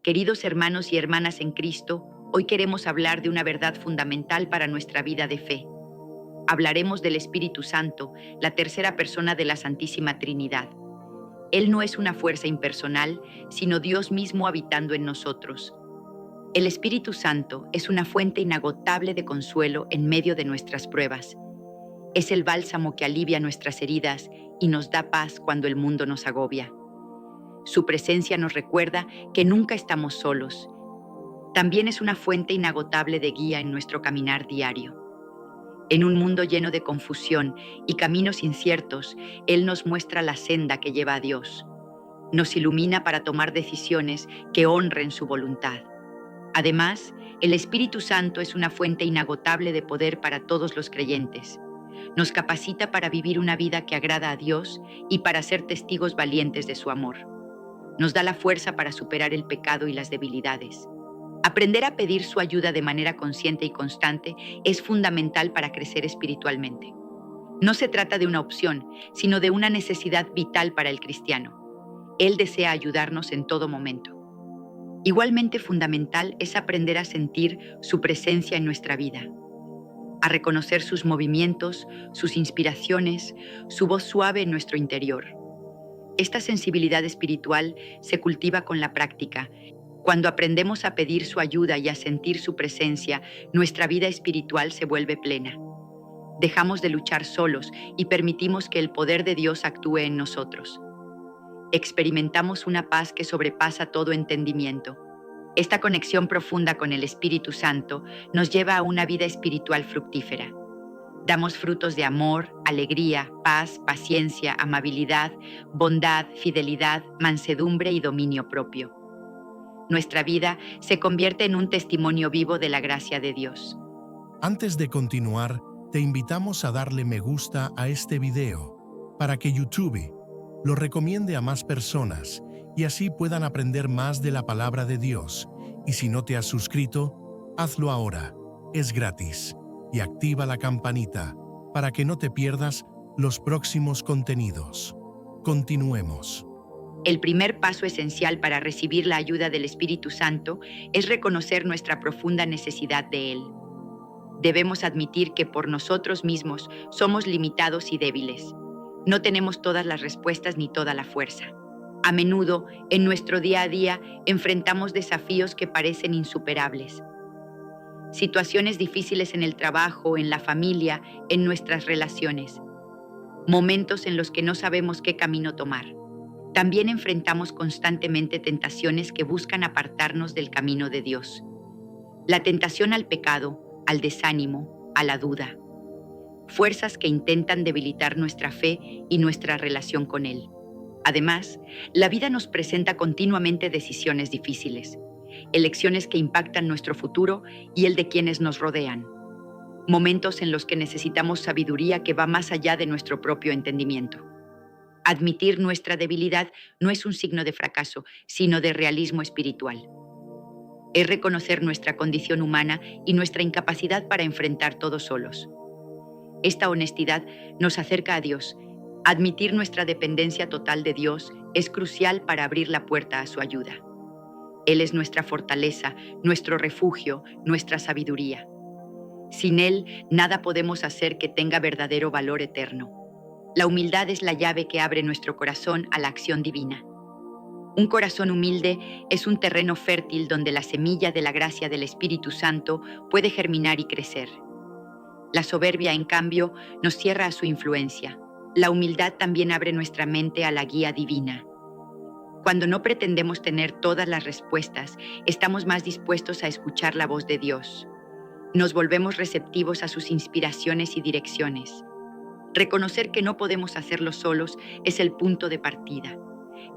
Queridos hermanos y hermanas en Cristo, hoy queremos hablar de una verdad fundamental para nuestra vida de fe. Hablaremos del Espíritu Santo, la tercera persona de la Santísima Trinidad. Él no es una fuerza impersonal, sino Dios mismo habitando en nosotros. El Espíritu Santo es una fuente inagotable de consuelo en medio de nuestras pruebas. Es el bálsamo que alivia nuestras heridas y nos da paz cuando el mundo nos agobia. Su presencia nos recuerda que nunca estamos solos. También es una fuente inagotable de guía en nuestro caminar diario. En un mundo lleno de confusión y caminos inciertos, Él nos muestra la senda que lleva a Dios. Nos ilumina para tomar decisiones que honren su voluntad. Además, el Espíritu Santo es una fuente inagotable de poder para todos los creyentes. Nos capacita para vivir una vida que agrada a Dios y para ser testigos valientes de su amor. Nos da la fuerza para superar el pecado y las debilidades. Aprender a pedir su ayuda de manera consciente y constante es fundamental para crecer espiritualmente. No se trata de una opción, sino de una necesidad vital para el cristiano. Él desea ayudarnos en todo momento. Igualmente fundamental es aprender a sentir su presencia en nuestra vida, a reconocer sus movimientos, sus inspiraciones, su voz suave en nuestro interior. Esta sensibilidad espiritual se cultiva con la práctica. Cuando aprendemos a pedir su ayuda y a sentir su presencia, nuestra vida espiritual se vuelve plena. Dejamos de luchar solos y permitimos que el poder de Dios actúe en nosotros. Experimentamos una paz que sobrepasa todo entendimiento. Esta conexión profunda con el Espíritu Santo nos lleva a una vida espiritual fructífera. Damos frutos de amor, alegría, paz, paciencia, amabilidad, bondad, fidelidad, mansedumbre y dominio propio. Nuestra vida se convierte en un testimonio vivo de la gracia de Dios. Antes de continuar, te invitamos a darle me gusta a este video para que YouTube lo recomiende a más personas y así puedan aprender más de la palabra de Dios. Y si no te has suscrito, hazlo ahora, es gratis, y activa la campanita para que no te pierdas los próximos contenidos. Continuemos. El primer paso esencial para recibir la ayuda del Espíritu Santo es reconocer nuestra profunda necesidad de Él. Debemos admitir que por nosotros mismos somos limitados y débiles. No tenemos todas las respuestas ni toda la fuerza. A menudo, en nuestro día a día, enfrentamos desafíos que parecen insuperables. Situaciones difíciles en el trabajo, en la familia, en nuestras relaciones. Momentos en los que no sabemos qué camino tomar. También enfrentamos constantemente tentaciones que buscan apartarnos del camino de Dios. La tentación al pecado, al desánimo, a la duda. Fuerzas que intentan debilitar nuestra fe y nuestra relación con Él. Además, la vida nos presenta continuamente decisiones difíciles, elecciones que impactan nuestro futuro y el de quienes nos rodean. Momentos en los que necesitamos sabiduría que va más allá de nuestro propio entendimiento. Admitir nuestra debilidad no es un signo de fracaso, sino de realismo espiritual. Es reconocer nuestra condición humana y nuestra incapacidad para enfrentar todo solos. Esta honestidad nos acerca a Dios. Admitir nuestra dependencia total de Dios es crucial para abrir la puerta a su ayuda. Él es nuestra fortaleza, nuestro refugio, nuestra sabiduría. Sin Él, nada podemos hacer que tenga verdadero valor eterno. La humildad es la llave que abre nuestro corazón a la acción divina. Un corazón humilde es un terreno fértil donde la semilla de la gracia del Espíritu Santo puede germinar y crecer. La soberbia, en cambio, nos cierra a su influencia. La humildad también abre nuestra mente a la guía divina. Cuando no pretendemos tener todas las respuestas, estamos más dispuestos a escuchar la voz de Dios. Nos volvemos receptivos a sus inspiraciones y direcciones. Reconocer que no podemos hacerlo solos es el punto de partida.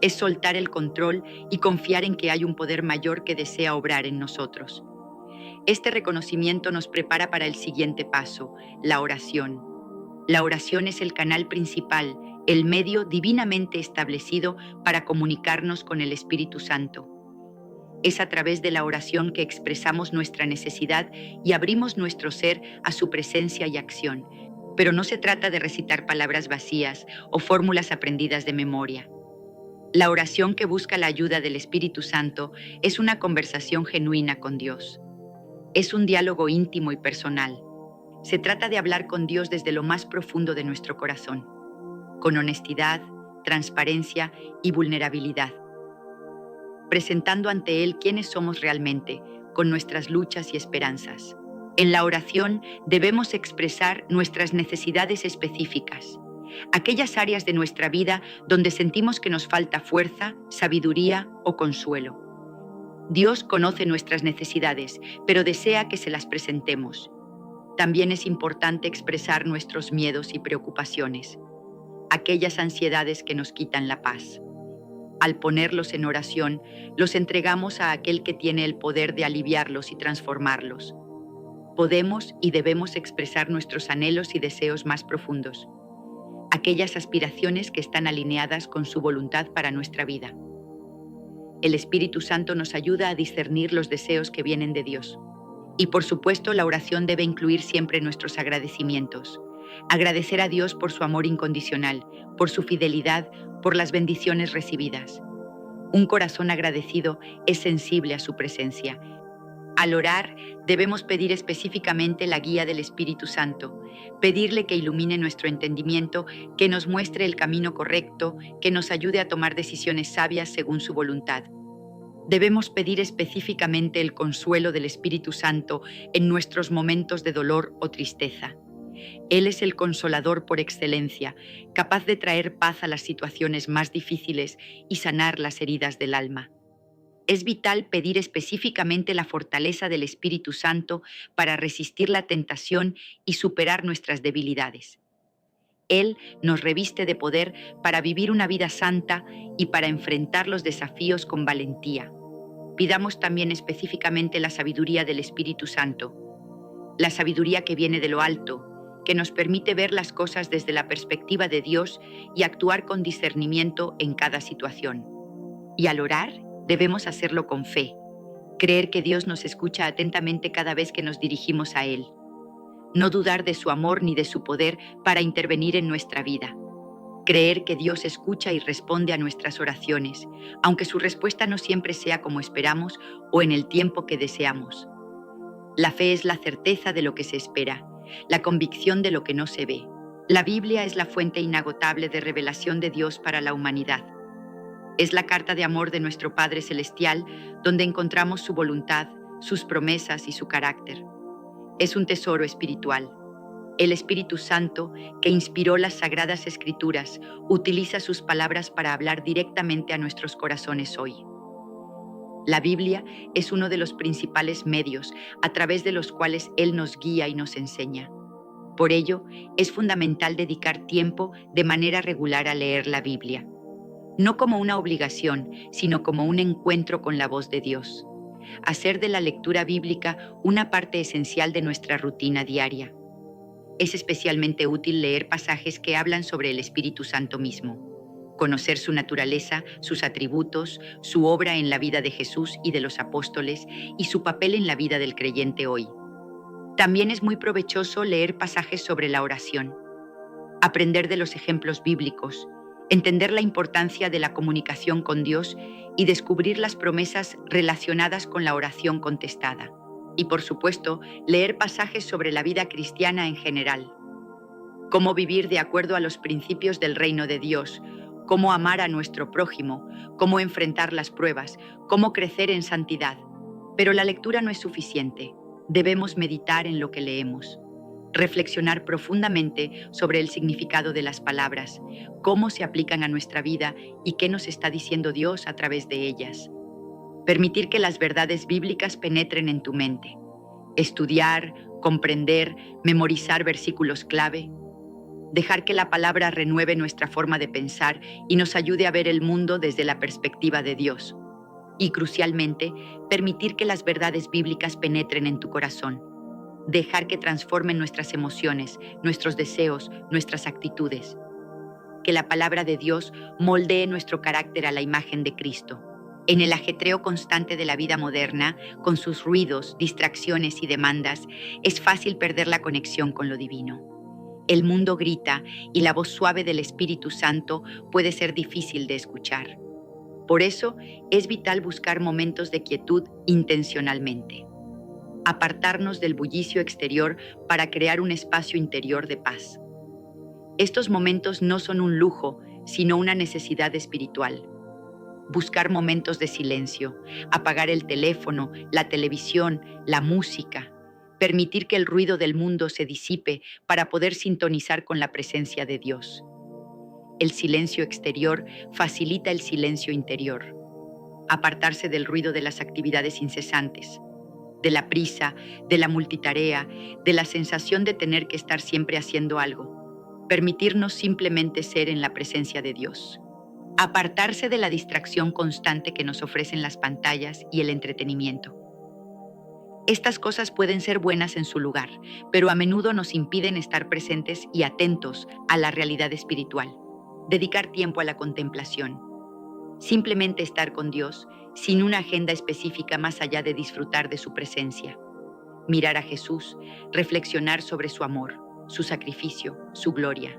Es soltar el control y confiar en que hay un poder mayor que desea obrar en nosotros. Este reconocimiento nos prepara para el siguiente paso, la oración. La oración es el canal principal, el medio divinamente establecido para comunicarnos con el Espíritu Santo. Es a través de la oración que expresamos nuestra necesidad y abrimos nuestro ser a su presencia y acción. Pero no se trata de recitar palabras vacías o fórmulas aprendidas de memoria. La oración que busca la ayuda del Espíritu Santo es una conversación genuina con Dios. Es un diálogo íntimo y personal. Se trata de hablar con Dios desde lo más profundo de nuestro corazón, con honestidad, transparencia y vulnerabilidad, presentando ante Él quiénes somos realmente, con nuestras luchas y esperanzas. En la oración debemos expresar nuestras necesidades específicas, aquellas áreas de nuestra vida donde sentimos que nos falta fuerza, sabiduría o consuelo. Dios conoce nuestras necesidades, pero desea que se las presentemos. También es importante expresar nuestros miedos y preocupaciones, aquellas ansiedades que nos quitan la paz. Al ponerlos en oración, los entregamos a aquel que tiene el poder de aliviarlos y transformarlos. Podemos y debemos expresar nuestros anhelos y deseos más profundos, aquellas aspiraciones que están alineadas con su voluntad para nuestra vida. El Espíritu Santo nos ayuda a discernir los deseos que vienen de Dios. Y por supuesto, la oración debe incluir siempre nuestros agradecimientos. Agradecer a Dios por su amor incondicional, por su fidelidad, por las bendiciones recibidas. Un corazón agradecido es sensible a su presencia. Al orar, debemos pedir específicamente la guía del Espíritu Santo, pedirle que ilumine nuestro entendimiento, que nos muestre el camino correcto, que nos ayude a tomar decisiones sabias según su voluntad. Debemos pedir específicamente el consuelo del Espíritu Santo en nuestros momentos de dolor o tristeza. Él es el consolador por excelencia, capaz de traer paz a las situaciones más difíciles y sanar las heridas del alma. Es vital pedir específicamente la fortaleza del Espíritu Santo para resistir la tentación y superar nuestras debilidades. Él nos reviste de poder para vivir una vida santa y para enfrentar los desafíos con valentía. Pidamos también específicamente la sabiduría del Espíritu Santo, la sabiduría que viene de lo alto, que nos permite ver las cosas desde la perspectiva de Dios y actuar con discernimiento en cada situación. Y al orar, debemos hacerlo con fe, creer que Dios nos escucha atentamente cada vez que nos dirigimos a Él. No dudar de su amor ni de su poder para intervenir en nuestra vida. Creer que Dios escucha y responde a nuestras oraciones, aunque su respuesta no siempre sea como esperamos o en el tiempo que deseamos. La fe es la certeza de lo que se espera, la convicción de lo que no se ve. La Biblia es la fuente inagotable de revelación de Dios para la humanidad. Es la carta de amor de nuestro Padre Celestial, donde encontramos su voluntad, sus promesas y su carácter. Es un tesoro espiritual. El Espíritu Santo, que inspiró las Sagradas Escrituras, utiliza sus palabras para hablar directamente a nuestros corazones hoy. La Biblia es uno de los principales medios a través de los cuales Él nos guía y nos enseña. Por ello, es fundamental dedicar tiempo de manera regular a leer la Biblia, no como una obligación, sino como un encuentro con la voz de Dios. Hacer de la lectura bíblica una parte esencial de nuestra rutina diaria. Es especialmente útil leer pasajes que hablan sobre el Espíritu Santo mismo, conocer su naturaleza, sus atributos, su obra en la vida de Jesús y de los apóstoles y su papel en la vida del creyente hoy. También es muy provechoso leer pasajes sobre la oración, aprender de los ejemplos bíblicos, entender la importancia de la comunicación con Dios y descubrir las promesas relacionadas con la oración contestada. Y por supuesto, leer pasajes sobre la vida cristiana en general. Cómo vivir de acuerdo a los principios del reino de Dios, cómo amar a nuestro prójimo, cómo enfrentar las pruebas, cómo crecer en santidad. Pero la lectura no es suficiente. Debemos meditar en lo que leemos, reflexionar profundamente sobre el significado de las palabras, cómo se aplican a nuestra vida y qué nos está diciendo Dios a través de ellas. Permitir que las verdades bíblicas penetren en tu mente. Estudiar, comprender, memorizar versículos clave. Dejar que la palabra renueve nuestra forma de pensar y nos ayude a ver el mundo desde la perspectiva de Dios. Y crucialmente, permitir que las verdades bíblicas penetren en tu corazón. Dejar que transformen nuestras emociones, nuestros deseos, nuestras actitudes. Que la palabra de Dios moldee nuestro carácter a la imagen de Cristo. En el ajetreo constante de la vida moderna, con sus ruidos, distracciones y demandas, es fácil perder la conexión con lo divino. El mundo grita y la voz suave del Espíritu Santo puede ser difícil de escuchar. Por eso es vital buscar momentos de quietud intencionalmente. Apartarnos del bullicio exterior para crear un espacio interior de paz. Estos momentos no son un lujo, sino una necesidad espiritual. Buscar momentos de silencio, apagar el teléfono, la televisión, la música, permitir que el ruido del mundo se disipe para poder sintonizar con la presencia de Dios. El silencio exterior facilita el silencio interior. Apartarse del ruido de las actividades incesantes, de la prisa, de la multitarea, de la sensación de tener que estar siempre haciendo algo. Permitirnos simplemente ser en la presencia de Dios. Apartarse de la distracción constante que nos ofrecen las pantallas y el entretenimiento. Estas cosas pueden ser buenas en su lugar, pero a menudo nos impiden estar presentes y atentos a la realidad espiritual. Dedicar tiempo a la contemplación. Simplemente estar con Dios, sin una agenda específica más allá de disfrutar de su presencia. Mirar a Jesús, reflexionar sobre su amor, su sacrificio, su gloria.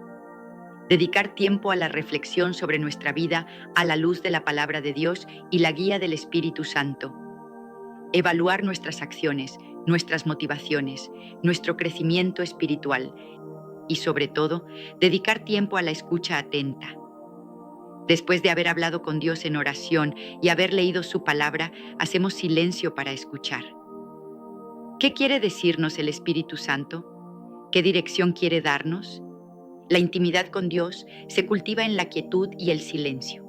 Dedicar tiempo a la reflexión sobre nuestra vida a la luz de la palabra de Dios y la guía del Espíritu Santo. Evaluar nuestras acciones, nuestras motivaciones, nuestro crecimiento espiritual y, sobre todo, dedicar tiempo a la escucha atenta. Después de haber hablado con Dios en oración y haber leído su palabra, hacemos silencio para escuchar. ¿Qué quiere decirnos el Espíritu Santo? ¿Qué dirección quiere darnos? La intimidad con Dios se cultiva en la quietud y el silencio.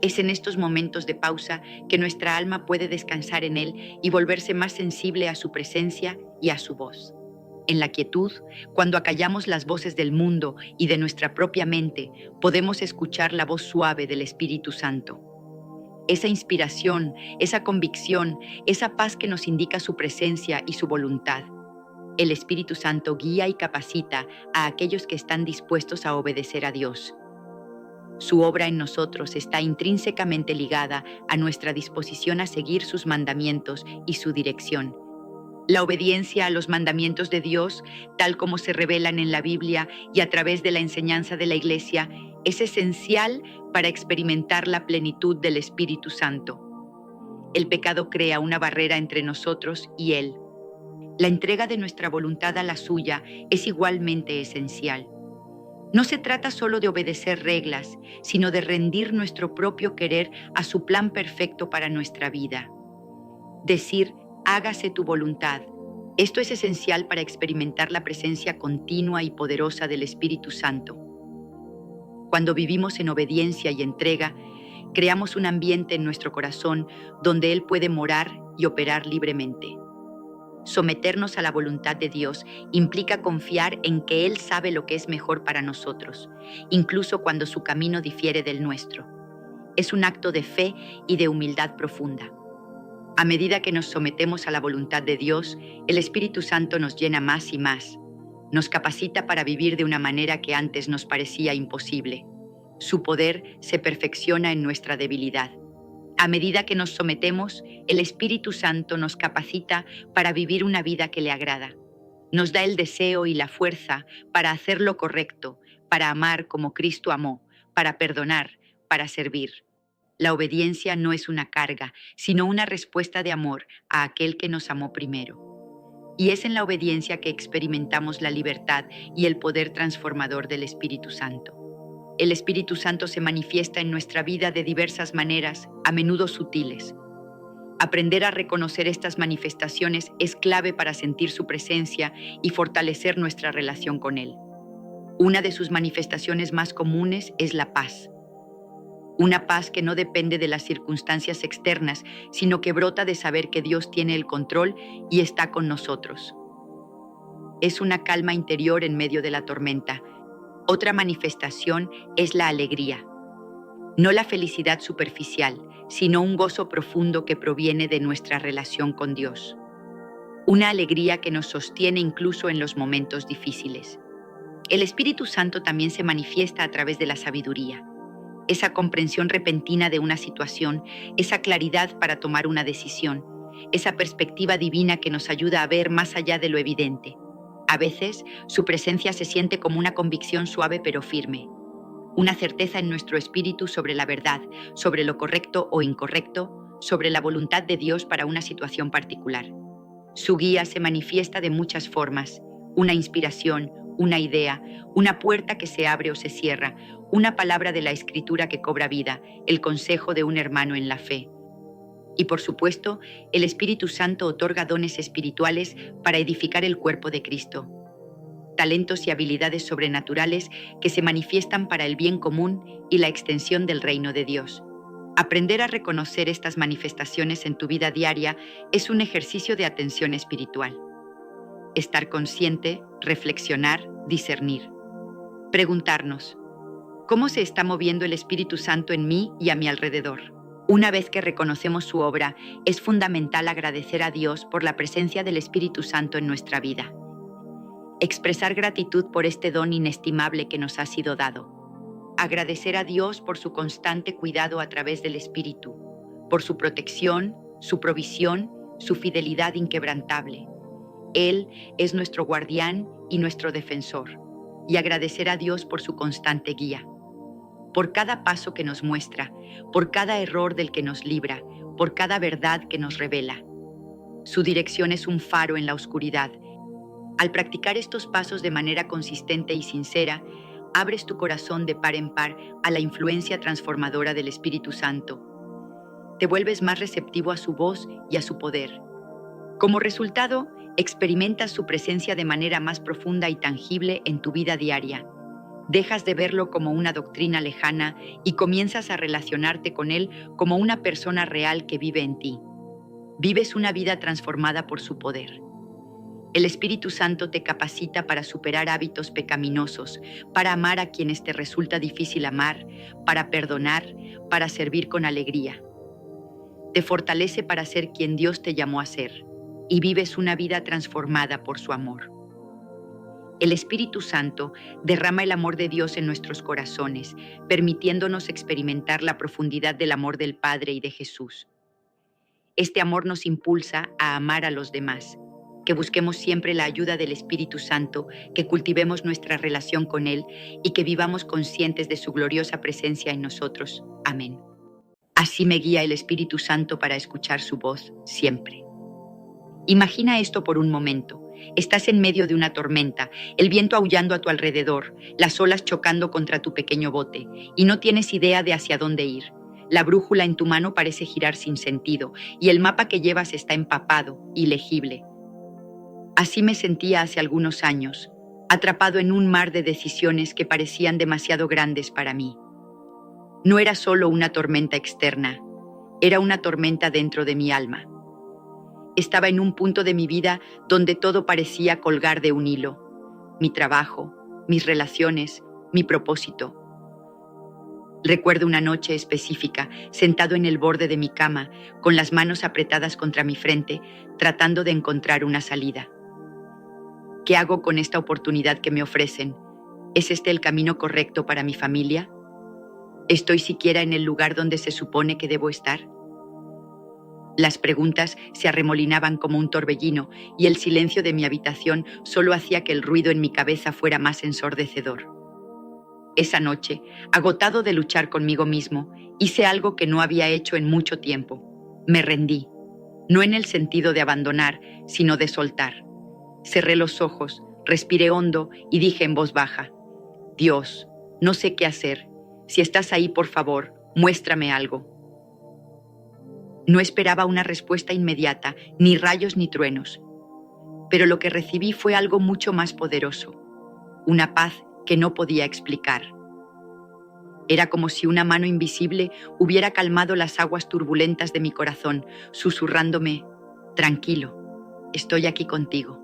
Es en estos momentos de pausa que nuestra alma puede descansar en Él y volverse más sensible a su presencia y a su voz. En la quietud, cuando acallamos las voces del mundo y de nuestra propia mente, podemos escuchar la voz suave del Espíritu Santo. Esa inspiración, esa convicción, esa paz que nos indica su presencia y su voluntad. El Espíritu Santo guía y capacita a aquellos que están dispuestos a obedecer a Dios. Su obra en nosotros está intrínsecamente ligada a nuestra disposición a seguir sus mandamientos y su dirección. La obediencia a los mandamientos de Dios, tal como se revelan en la Biblia y a través de la enseñanza de la Iglesia, es esencial para experimentar la plenitud del Espíritu Santo. El pecado crea una barrera entre nosotros y Él. La entrega de nuestra voluntad a la suya es igualmente esencial. No se trata solo de obedecer reglas, sino de rendir nuestro propio querer a su plan perfecto para nuestra vida. Decir, hágase tu voluntad. Esto es esencial para experimentar la presencia continua y poderosa del Espíritu Santo. Cuando vivimos en obediencia y entrega, creamos un ambiente en nuestro corazón donde Él puede morar y operar libremente. Someternos a la voluntad de Dios implica confiar en que Él sabe lo que es mejor para nosotros, incluso cuando su camino difiere del nuestro. Es un acto de fe y de humildad profunda. A medida que nos sometemos a la voluntad de Dios, el Espíritu Santo nos llena más y más. Nos capacita para vivir de una manera que antes nos parecía imposible. Su poder se perfecciona en nuestra debilidad. A medida que nos sometemos, el Espíritu Santo nos capacita para vivir una vida que le agrada. Nos da el deseo y la fuerza para hacer lo correcto, para amar como Cristo amó, para perdonar, para servir. La obediencia no es una carga, sino una respuesta de amor a aquel que nos amó primero. Y es en la obediencia que experimentamos la libertad y el poder transformador del Espíritu Santo. El Espíritu Santo se manifiesta en nuestra vida de diversas maneras, a menudo sutiles. Aprender a reconocer estas manifestaciones es clave para sentir su presencia y fortalecer nuestra relación con Él. Una de sus manifestaciones más comunes es la paz. Una paz que no depende de las circunstancias externas, sino que brota de saber que Dios tiene el control y está con nosotros. Es una calma interior en medio de la tormenta. Otra manifestación es la alegría. No la felicidad superficial, sino un gozo profundo que proviene de nuestra relación con Dios. Una alegría que nos sostiene incluso en los momentos difíciles. El Espíritu Santo también se manifiesta a través de la sabiduría. Esa comprensión repentina de una situación, esa claridad para tomar una decisión, esa perspectiva divina que nos ayuda a ver más allá de lo evidente. A veces, su presencia se siente como una convicción suave pero firme. una certeza en nuestro espíritu sobre la verdad, sobre lo correcto o incorrecto, sobre la voluntad de Dios para una situación particular. Su guía se manifiesta de muchas formas: una inspiración, una idea, una puerta que se abre o se cierra, una palabra de la Escritura que cobra vida, el consejo de un hermano en la fe. Y por supuesto, el Espíritu Santo otorga dones espirituales para edificar el cuerpo de Cristo, talentos y habilidades sobrenaturales que se manifiestan para el bien común y la extensión del reino de Dios. Aprender a reconocer estas manifestaciones en tu vida diaria es un ejercicio de atención espiritual. Estar consciente, reflexionar, discernir. Preguntarnos: ¿cómo se está moviendo el Espíritu Santo en mí y a mi alrededor? Una vez que reconocemos su obra, es fundamental agradecer a Dios por la presencia del Espíritu Santo en nuestra vida. Expresar gratitud por este don inestimable que nos ha sido dado. Agradecer a Dios por su constante cuidado a través del Espíritu, por su protección, su provisión, su fidelidad inquebrantable. Él es nuestro guardián y nuestro defensor, y agradecer a Dios por su constante guía, por cada paso que nos muestra, por cada error del que nos libra, por cada verdad que nos revela. Su dirección es un faro en la oscuridad. Al practicar estos pasos de manera consistente y sincera, abres tu corazón de par en par a la influencia transformadora del Espíritu Santo. Te vuelves más receptivo a su voz y a su poder. Como resultado, experimentas su presencia de manera más profunda y tangible en tu vida diaria. Dejas de verlo como una doctrina lejana y comienzas a relacionarte con él como una persona real que vive en ti. Vives una vida transformada por su poder. El Espíritu Santo te capacita para superar hábitos pecaminosos, para amar a quienes te resulta difícil amar, para perdonar, para servir con alegría. Te fortalece para ser quien Dios te llamó a ser, y vives una vida transformada por su amor. El Espíritu Santo derrama el amor de Dios en nuestros corazones, permitiéndonos experimentar la profundidad del amor del Padre y de Jesús. Este amor nos impulsa a amar a los demás, que busquemos siempre la ayuda del Espíritu Santo, que cultivemos nuestra relación con Él y que vivamos conscientes de su gloriosa presencia en nosotros. Amén. Así me guía el Espíritu Santo para escuchar su voz siempre. Imagina esto por un momento. Estás en medio de una tormenta, el viento aullando a tu alrededor, las olas chocando contra tu pequeño bote, y no tienes idea de hacia dónde ir. La brújula en tu mano parece girar sin sentido, y el mapa que llevas está empapado, ilegible. Así me sentía hace algunos años, atrapado en un mar de decisiones que parecían demasiado grandes para mí. No era solo una tormenta externa, era una tormenta dentro de mi alma. Estaba en un punto de mi vida donde todo parecía colgar de un hilo: mi trabajo, mis relaciones, mi propósito. Recuerdo una noche específica, sentado en el borde de mi cama, con las manos apretadas contra mi frente, tratando de encontrar una salida. ¿Qué hago con esta oportunidad que me ofrecen? ¿Es este el camino correcto para mi familia? ¿Estoy siquiera en el lugar donde se supone que debo estar? Las preguntas se arremolinaban como un torbellino y el silencio de mi habitación solo hacía que el ruido en mi cabeza fuera más ensordecedor. Esa noche, agotado de luchar conmigo mismo, hice algo que no había hecho en mucho tiempo. Me rendí, no en el sentido de abandonar, sino de soltar. Cerré los ojos, respiré hondo y dije en voz baja: Dios, no sé qué hacer. Si estás ahí, por favor, muéstrame algo. No esperaba una respuesta inmediata, ni rayos ni truenos. Pero lo que recibí fue algo mucho más poderoso, una paz que no podía explicar. Era como si una mano invisible hubiera calmado las aguas turbulentas de mi corazón, susurrándome: tranquilo, estoy aquí contigo.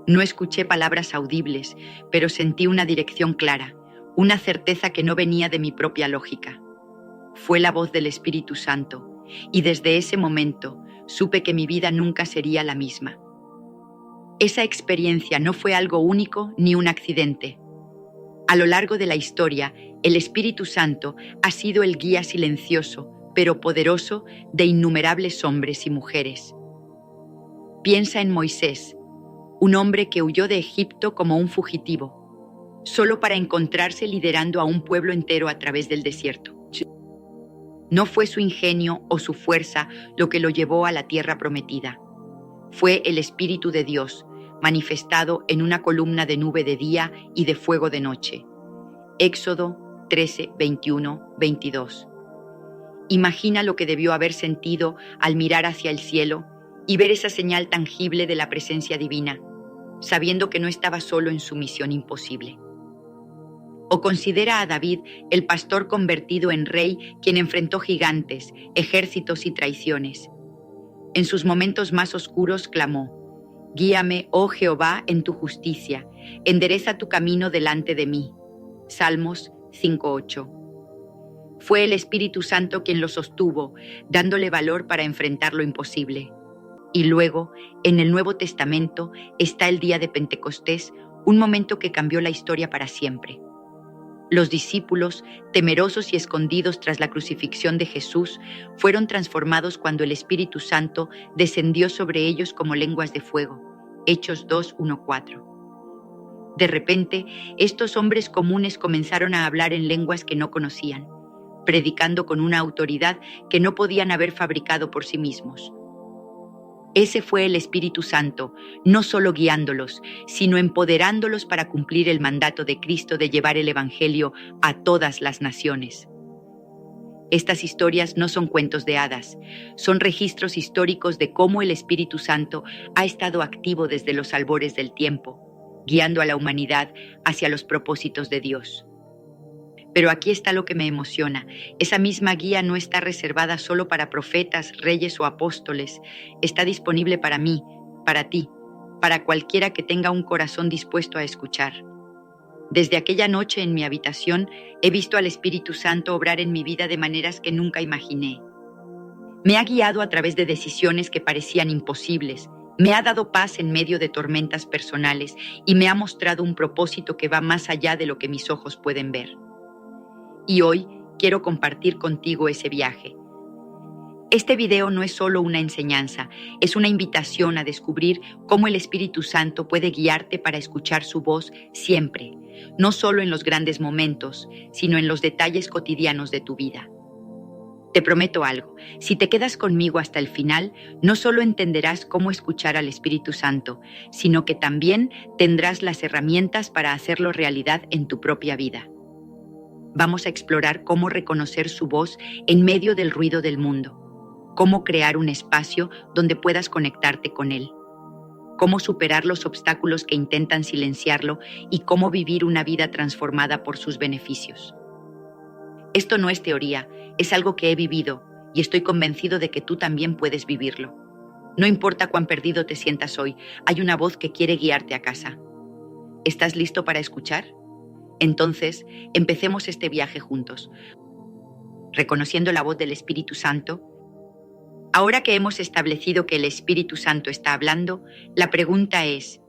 No escuché palabras audibles, pero sentí una dirección clara, una certeza que no venía de mi propia lógica. Fue la voz del Espíritu Santo, y desde ese momento supe que mi vida nunca sería la misma. Esa experiencia no fue algo único ni un accidente. A lo largo de la historia, el Espíritu Santo ha sido el guía silencioso, pero poderoso, de innumerables hombres y mujeres. Piensa en Moisés, un hombre que huyó de Egipto como un fugitivo. solo para encontrarse liderando a un pueblo entero a través del desierto. No fue su ingenio o su fuerza lo que lo llevó a la tierra prometida. Fue el Espíritu de Dios, manifestado en una columna de nube de día y de fuego de noche. Éxodo 13, 21, 22. Imagina lo que debió haber sentido al mirar hacia el cielo y ver esa señal tangible de la presencia divina, sabiendo que no estaba solo en su misión imposible. O considera a David, el pastor convertido en rey, quien enfrentó gigantes, ejércitos y traiciones. En sus momentos más oscuros clamó: «Guíame, oh Jehová, en tu justicia, endereza tu camino delante de mí». Salmos 5:8. Fue el Espíritu Santo quien lo sostuvo, dándole valor para enfrentar lo imposible. Y luego, en el Nuevo Testamento, está el día de Pentecostés, un momento que cambió la historia para siempre. Los discípulos, temerosos y escondidos tras la crucifixión de Jesús, fueron transformados cuando el Espíritu Santo descendió sobre ellos como lenguas de fuego. Hechos 2:1-4. De repente, estos hombres comunes comenzaron a hablar en lenguas que no conocían, predicando con una autoridad que no podían haber fabricado por sí mismos. Ese fue el Espíritu Santo, no solo guiándolos, sino empoderándolos para cumplir el mandato de Cristo de llevar el Evangelio a todas las naciones. Estas historias no son cuentos de hadas, son registros históricos de cómo el Espíritu Santo ha estado activo desde los albores del tiempo, guiando a la humanidad hacia los propósitos de Dios. Pero aquí está lo que me emociona. Esa misma guía no está reservada solo para profetas, reyes o apóstoles. Está disponible para mí, para ti, para cualquiera que tenga un corazón dispuesto a escuchar. Desde aquella noche en mi habitación he visto al Espíritu Santo obrar en mi vida de maneras que nunca imaginé. Me ha guiado a través de decisiones que parecían imposibles. Me ha dado paz en medio de tormentas personales y me ha mostrado un propósito que va más allá de lo que mis ojos pueden ver. Y hoy quiero compartir contigo ese viaje. Este video no es solo una enseñanza, es una invitación a descubrir cómo el Espíritu Santo puede guiarte para escuchar su voz siempre, no solo en los grandes momentos, sino en los detalles cotidianos de tu vida. Te prometo algo, si te quedas conmigo hasta el final, no solo entenderás cómo escuchar al Espíritu Santo, sino que también tendrás las herramientas para hacerlo realidad en tu propia vida. Vamos a explorar cómo reconocer su voz en medio del ruido del mundo, cómo crear un espacio donde puedas conectarte con él, cómo superar los obstáculos que intentan silenciarlo y cómo vivir una vida transformada por sus beneficios. Esto no es teoría, es algo que he vivido y estoy convencido de que tú también puedes vivirlo. No importa cuán perdido te sientas hoy, hay una voz que quiere guiarte a casa. ¿Estás listo para escuchar? Entonces, empecemos este viaje juntos, reconociendo la voz del Espíritu Santo. Ahora que hemos establecido que el Espíritu Santo está hablando, la pregunta es,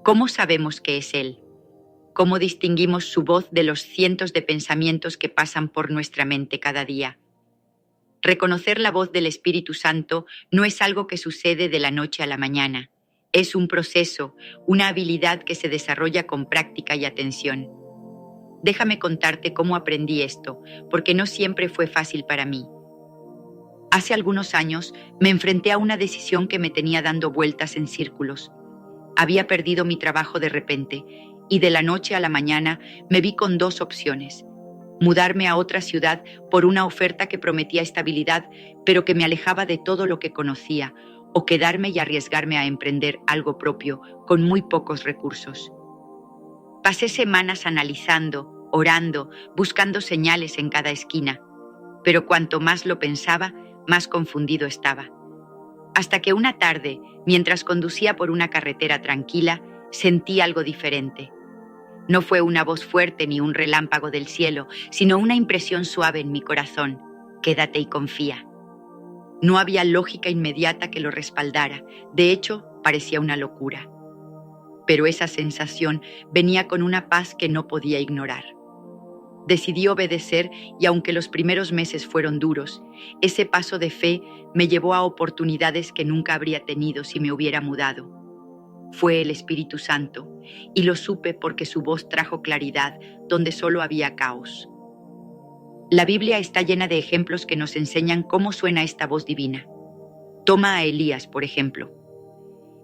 ¿cómo sabemos que es Él? ¿Cómo distinguimos su voz de los cientos de pensamientos que pasan por nuestra mente cada día? Reconocer la voz del Espíritu Santo no es algo que sucede de la noche a la mañana. Es un proceso, una habilidad que se desarrolla con práctica y atención. Déjame contarte cómo aprendí esto, porque no siempre fue fácil para mí. Hace algunos años me enfrenté a una decisión que me tenía dando vueltas en círculos. Había perdido mi trabajo de repente y de la noche a la mañana me vi con dos opciones: mudarme a otra ciudad por una oferta que prometía estabilidad, pero que me alejaba de todo lo que conocía, o quedarme y arriesgarme a emprender algo propio con muy pocos recursos. Pasé semanas analizando, orando, buscando señales en cada esquina, pero cuanto más lo pensaba, más confundido estaba. Hasta que una tarde, mientras conducía por una carretera tranquila, sentí algo diferente. No fue una voz fuerte ni un relámpago del cielo, sino una impresión suave en mi corazón: quédate y confía. No había lógica inmediata que lo respaldara, de hecho, parecía una locura. Pero esa sensación venía con una paz que no podía ignorar. Decidí obedecer y aunque los primeros meses fueron duros, ese paso de fe me llevó a oportunidades que nunca habría tenido si me hubiera mudado. Fue el Espíritu Santo, y lo supe porque su voz trajo claridad donde solo había caos. La Biblia está llena de ejemplos que nos enseñan cómo suena esta voz divina. Toma a Elías, por ejemplo.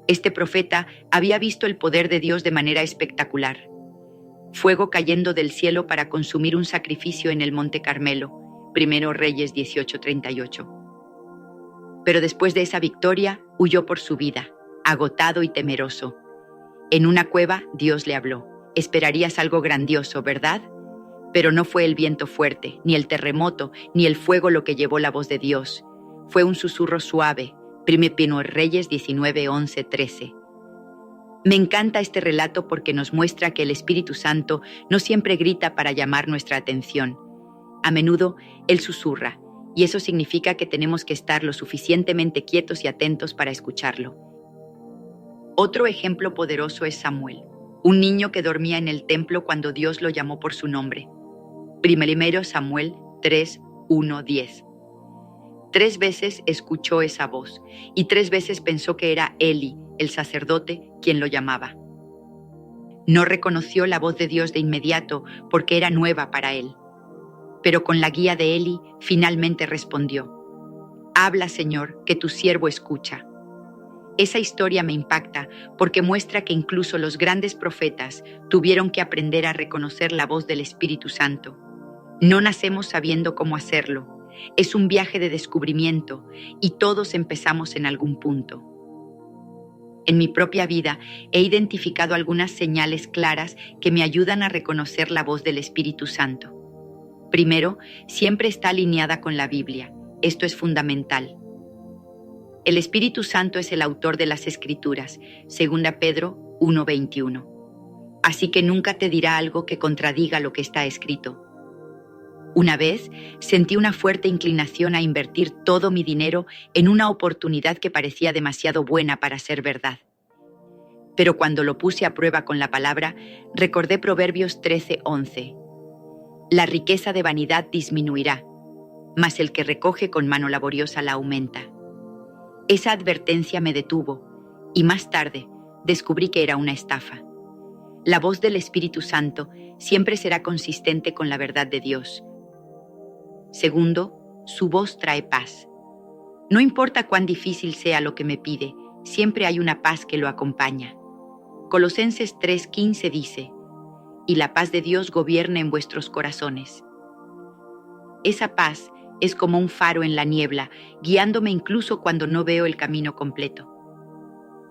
Este profeta había visto el poder de Dios de manera espectacular. Fuego cayendo del cielo para consumir un sacrificio en el Monte Carmelo, 1 Reyes 18:38. Pero después de esa victoria, huyó por su vida, agotado y temeroso. En una cueva, Dios le habló. Esperarías algo grandioso, ¿verdad? Pero no fue el viento fuerte, ni el terremoto, ni el fuego lo que llevó la voz de Dios. Fue un susurro suave. 1 Reyes 19:11-13. Me encanta este relato porque nos muestra que el Espíritu Santo no siempre grita para llamar nuestra atención. A menudo, Él susurra, y eso significa que tenemos que estar lo suficientemente quietos y atentos para escucharlo. Otro ejemplo poderoso es Samuel, un niño que dormía en el templo cuando Dios lo llamó por su nombre. 1 Samuel 3:1-10. 3 veces escuchó esa voz y 3 veces pensó que era Eli, el sacerdote, quien lo llamaba. No reconoció la voz de Dios de inmediato porque era nueva para él. Pero con la guía de Eli, finalmente respondió: Habla, Señor, que tu siervo escucha. Esa historia me impacta porque muestra que incluso los grandes profetas tuvieron que aprender a reconocer la voz del Espíritu Santo. No nacemos sabiendo cómo hacerlo. Es un viaje de descubrimiento y todos empezamos en algún punto. En mi propia vida he identificado algunas señales claras que me ayudan a reconocer la voz del Espíritu Santo. Primero, siempre está alineada con la Biblia. Esto es fundamental. El Espíritu Santo es el autor de las Escrituras, 2 Pedro 1:21. Así que nunca te dirá algo que contradiga lo que está escrito. Una vez sentí una fuerte inclinación a invertir todo mi dinero en una oportunidad que parecía demasiado buena para ser verdad. Pero cuando lo puse a prueba con la palabra, recordé Proverbios 13:11. La riqueza de vanidad disminuirá, mas el que recoge con mano laboriosa la aumenta. Esa advertencia me detuvo y más tarde descubrí que era una estafa. La voz del Espíritu Santo siempre será consistente con la verdad de Dios. Segundo, su voz trae paz. No importa cuán difícil sea lo que me pide, siempre hay una paz que lo acompaña. Colosenses 3:15 dice: Y la paz de Dios gobierna en vuestros corazones. Esa paz es como un faro en la niebla, guiándome incluso cuando no veo el camino completo.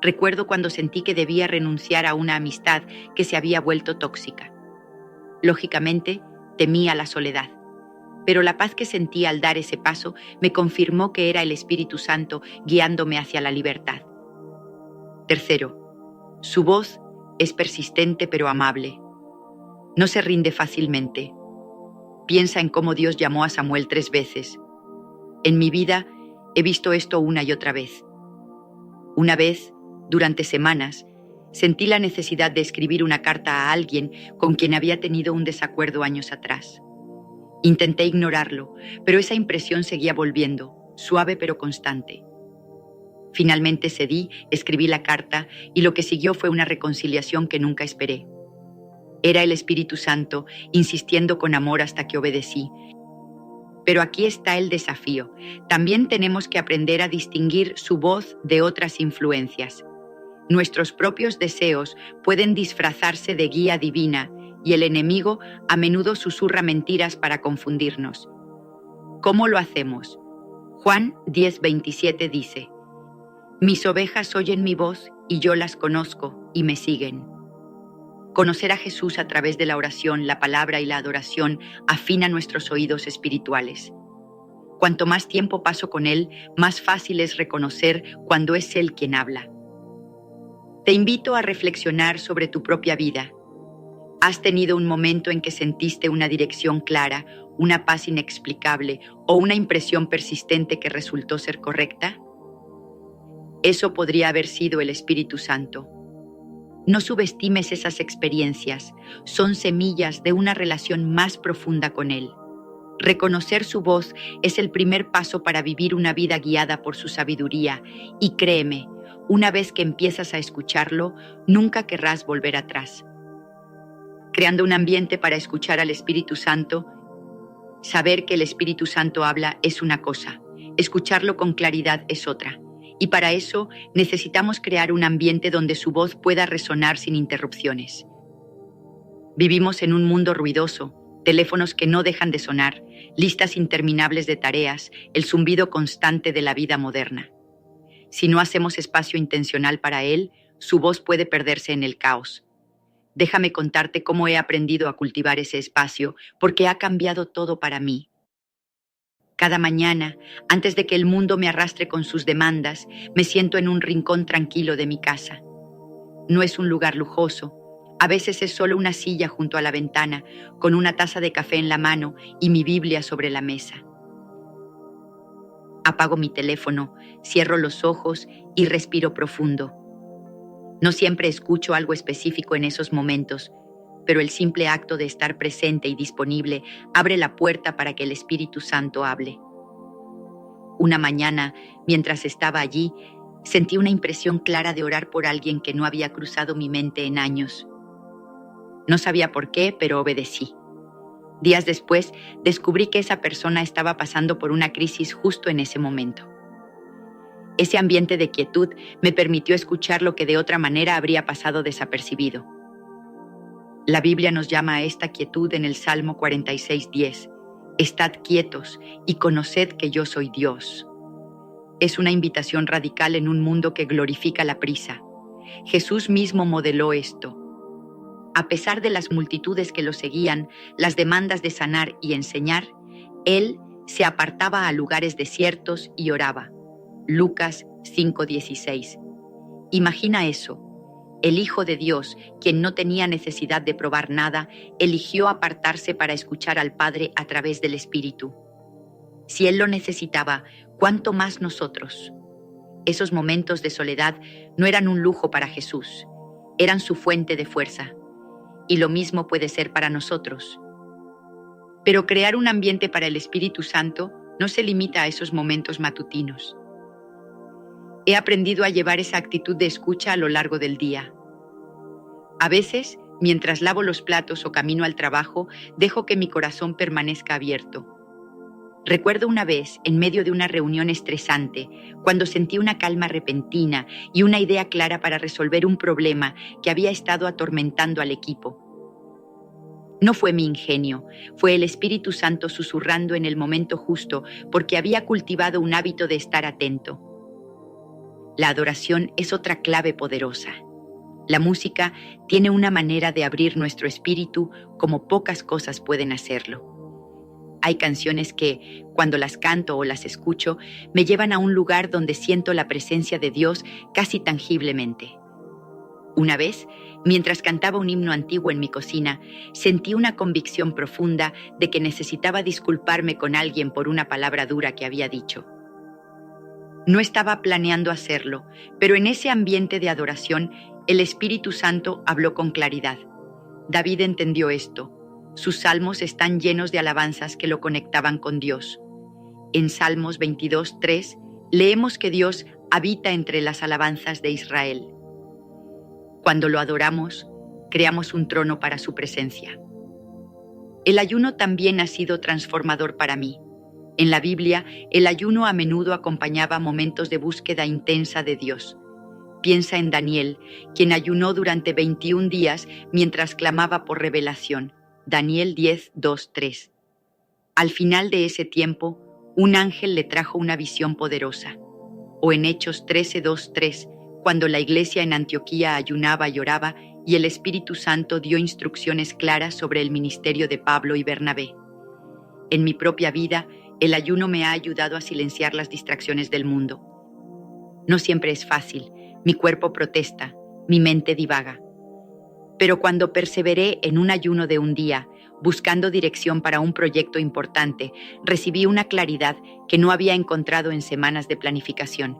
Recuerdo cuando sentí que debía renunciar a una amistad que se había vuelto tóxica. Lógicamente, temía la soledad. Pero la paz que sentí al dar ese paso me confirmó que era el Espíritu Santo guiándome hacia la libertad. Tercero, su voz es persistente pero amable. No se rinde fácilmente. Piensa en cómo Dios llamó a Samuel 3 veces. En mi vida he visto esto una y otra vez. Una vez, durante semanas, sentí la necesidad de escribir una carta a alguien con quien había tenido un desacuerdo años atrás. Intenté ignorarlo, pero esa impresión seguía volviendo, suave pero constante. Finalmente cedí, escribí la carta y lo que siguió fue una reconciliación que nunca esperé. Era el Espíritu Santo insistiendo con amor hasta que obedecí. Pero aquí está el desafío. También tenemos que aprender a distinguir su voz de otras influencias. Nuestros propios deseos pueden disfrazarse de guía divina y el enemigo a menudo susurra mentiras para confundirnos. ¿Cómo lo hacemos? Juan 10:27 dice: Mis ovejas oyen mi voz y yo las conozco y me siguen. Conocer a Jesús a través de la oración, la palabra y la adoración afina nuestros oídos espirituales. Cuanto más tiempo paso con Él, más fácil es reconocer cuando es Él quien habla. Te invito a reflexionar sobre tu propia vida. ¿Has tenido un momento en que sentiste una dirección clara, una paz inexplicable o una impresión persistente que resultó ser correcta? Eso podría haber sido el Espíritu Santo. No subestimes esas experiencias, son semillas de una relación más profunda con Él. Reconocer su voz es el primer paso para vivir una vida guiada por su sabiduría y créeme, una vez que empiezas a escucharlo, nunca querrás volver atrás. Creando un ambiente para escuchar al Espíritu Santo, saber que el Espíritu Santo habla es una cosa, escucharlo con claridad es otra. Y para eso necesitamos crear un ambiente donde su voz pueda resonar sin interrupciones. Vivimos en un mundo ruidoso, teléfonos que no dejan de sonar, listas interminables de tareas, el zumbido constante de la vida moderna. Si no hacemos espacio intencional para él, su voz puede perderse en el caos. Déjame contarte cómo he aprendido a cultivar ese espacio, porque ha cambiado todo para mí. Cada mañana, antes de que el mundo me arrastre con sus demandas, me siento en un rincón tranquilo de mi casa. No es un lugar lujoso. A veces es solo una silla junto a la ventana, con una taza de café en la mano y mi Biblia sobre la mesa. Apago mi teléfono, cierro los ojos y respiro profundo. No siempre escucho algo específico en esos momentos, pero el simple acto de estar presente y disponible abre la puerta para que el Espíritu Santo hable. Una mañana, mientras estaba allí, sentí una impresión clara de orar por alguien que no había cruzado mi mente en años. No sabía por qué, pero obedecí. Días después, descubrí que esa persona estaba pasando por una crisis justo en ese momento. Ese ambiente de quietud me permitió escuchar lo que de otra manera habría pasado desapercibido. La Biblia nos llama a esta quietud en el Salmo 46:10. Estad quietos y conoced que yo soy Dios. Es una invitación radical en un mundo que glorifica la prisa. Jesús mismo modeló esto. A pesar de las multitudes que lo seguían, las demandas de sanar y enseñar, él se apartaba a lugares desiertos y oraba. Lucas 5:16. Imagina eso. El Hijo de Dios, quien no tenía necesidad de probar nada, eligió apartarse para escuchar al Padre a través del Espíritu. Si Él lo necesitaba, ¿cuánto más nosotros? Esos momentos de soledad no eran un lujo para Jesús, eran su fuente de fuerza. Y lo mismo puede ser para nosotros. Pero crear un ambiente para el Espíritu Santo no se limita a esos momentos matutinos. He aprendido a llevar esa actitud de escucha a lo largo del día. A veces, mientras lavo los platos o camino al trabajo, dejo que mi corazón permanezca abierto. Recuerdo una vez, en medio de una reunión estresante, cuando sentí una calma repentina y una idea clara para resolver un problema que había estado atormentando al equipo. No fue mi ingenio, fue el Espíritu Santo susurrando en el momento justo, porque había cultivado un hábito de estar atento. La adoración es otra clave poderosa. La música tiene una manera de abrir nuestro espíritu como pocas cosas pueden hacerlo. Hay canciones que, cuando las canto o las escucho, me llevan a un lugar donde siento la presencia de Dios casi tangiblemente. Una vez, mientras cantaba un himno antiguo en mi cocina, sentí una convicción profunda de que necesitaba disculparme con alguien por una palabra dura que había dicho. No estaba planeando hacerlo, pero en ese ambiente de adoración, el Espíritu Santo habló con claridad. David entendió esto. Sus salmos están llenos de alabanzas que lo conectaban con Dios. En Salmos 22:3 leemos que Dios habita entre las alabanzas de Israel. Cuando lo adoramos, creamos un trono para su presencia. El ayuno también ha sido transformador para mí. En la Biblia, el ayuno a menudo acompañaba momentos de búsqueda intensa de Dios. Piensa en Daniel, quien ayunó durante 21 días mientras clamaba por revelación. Daniel 10:2-3. Al final de ese tiempo, un ángel le trajo una visión poderosa. O en Hechos 13:2-3, cuando la iglesia en Antioquía ayunaba y oraba y el Espíritu Santo dio instrucciones claras sobre el ministerio de Pablo y Bernabé. En mi propia vida, el ayuno me ha ayudado a silenciar las distracciones del mundo. No siempre es fácil, mi cuerpo protesta, mi mente divaga. Pero cuando perseveré en un ayuno de un día, buscando dirección para un proyecto importante, recibí una claridad que no había encontrado en semanas de planificación.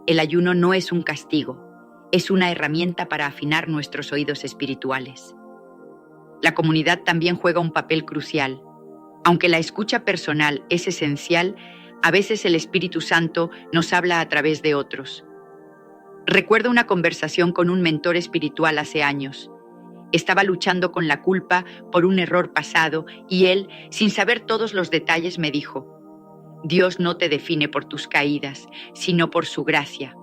El ayuno no es un castigo, es una herramienta para afinar nuestros oídos espirituales. La comunidad también juega un papel crucial. Aunque la escucha personal es esencial, a veces el Espíritu Santo nos habla a través de otros. Recuerdo una conversación con un mentor espiritual hace años. Estaba luchando con la culpa por un error pasado y él, sin saber todos los detalles, me dijo: Dios no te define por tus caídas, sino por su gracia.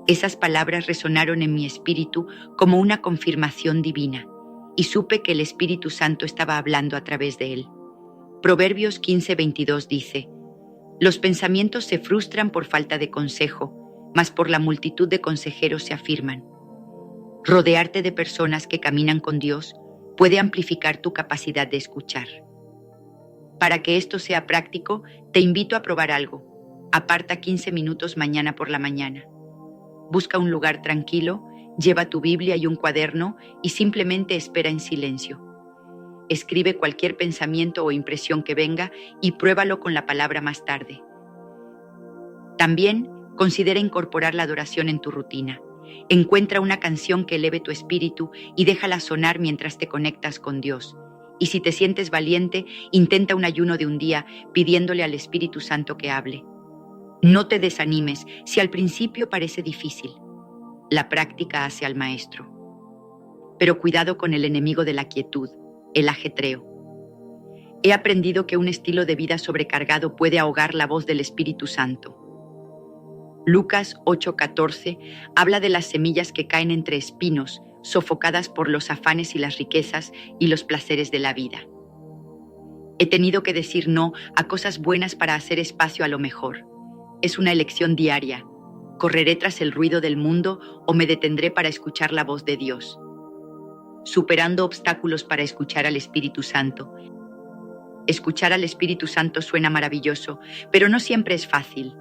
Esas palabras resonaron en mi espíritu como una confirmación divina, y supe que el Espíritu Santo estaba hablando a través de él. Proverbios 15:22 dice: Los pensamientos se frustran por falta de consejo, mas por la multitud de consejeros se afirman. Rodearte de personas que caminan con Dios puede amplificar tu capacidad de escuchar. Para que esto sea práctico, te invito a probar algo. Aparta 15 minutos mañana por la mañana. Busca un lugar tranquilo, lleva tu Biblia y un cuaderno y simplemente espera en silencio. Escribe cualquier pensamiento o impresión que venga y pruébalo con la palabra más tarde. También considera incorporar la adoración en tu rutina. Encuentra una canción que eleve tu espíritu y déjala sonar mientras te conectas con Dios. Y si te sientes valiente, intenta un ayuno de un día pidiéndole al Espíritu Santo que hable. No te desanimes si al principio parece difícil. La práctica hace al maestro. Pero cuidado con el enemigo de la quietud, el ajetreo. He aprendido que un estilo de vida sobrecargado puede ahogar la voz del Espíritu Santo. Lucas 8:14 habla de las semillas que caen entre espinos, sofocadas por los afanes y las riquezas y los placeres de la vida. He tenido que decir no a cosas buenas para hacer espacio a lo mejor. Es una elección diaria. ¿Correré tras el ruido del mundo o me detendré para escuchar la voz de Dios? Superando obstáculos para escuchar al Espíritu Santo. Escuchar al Espíritu Santo suena maravilloso, pero no siempre es fácil.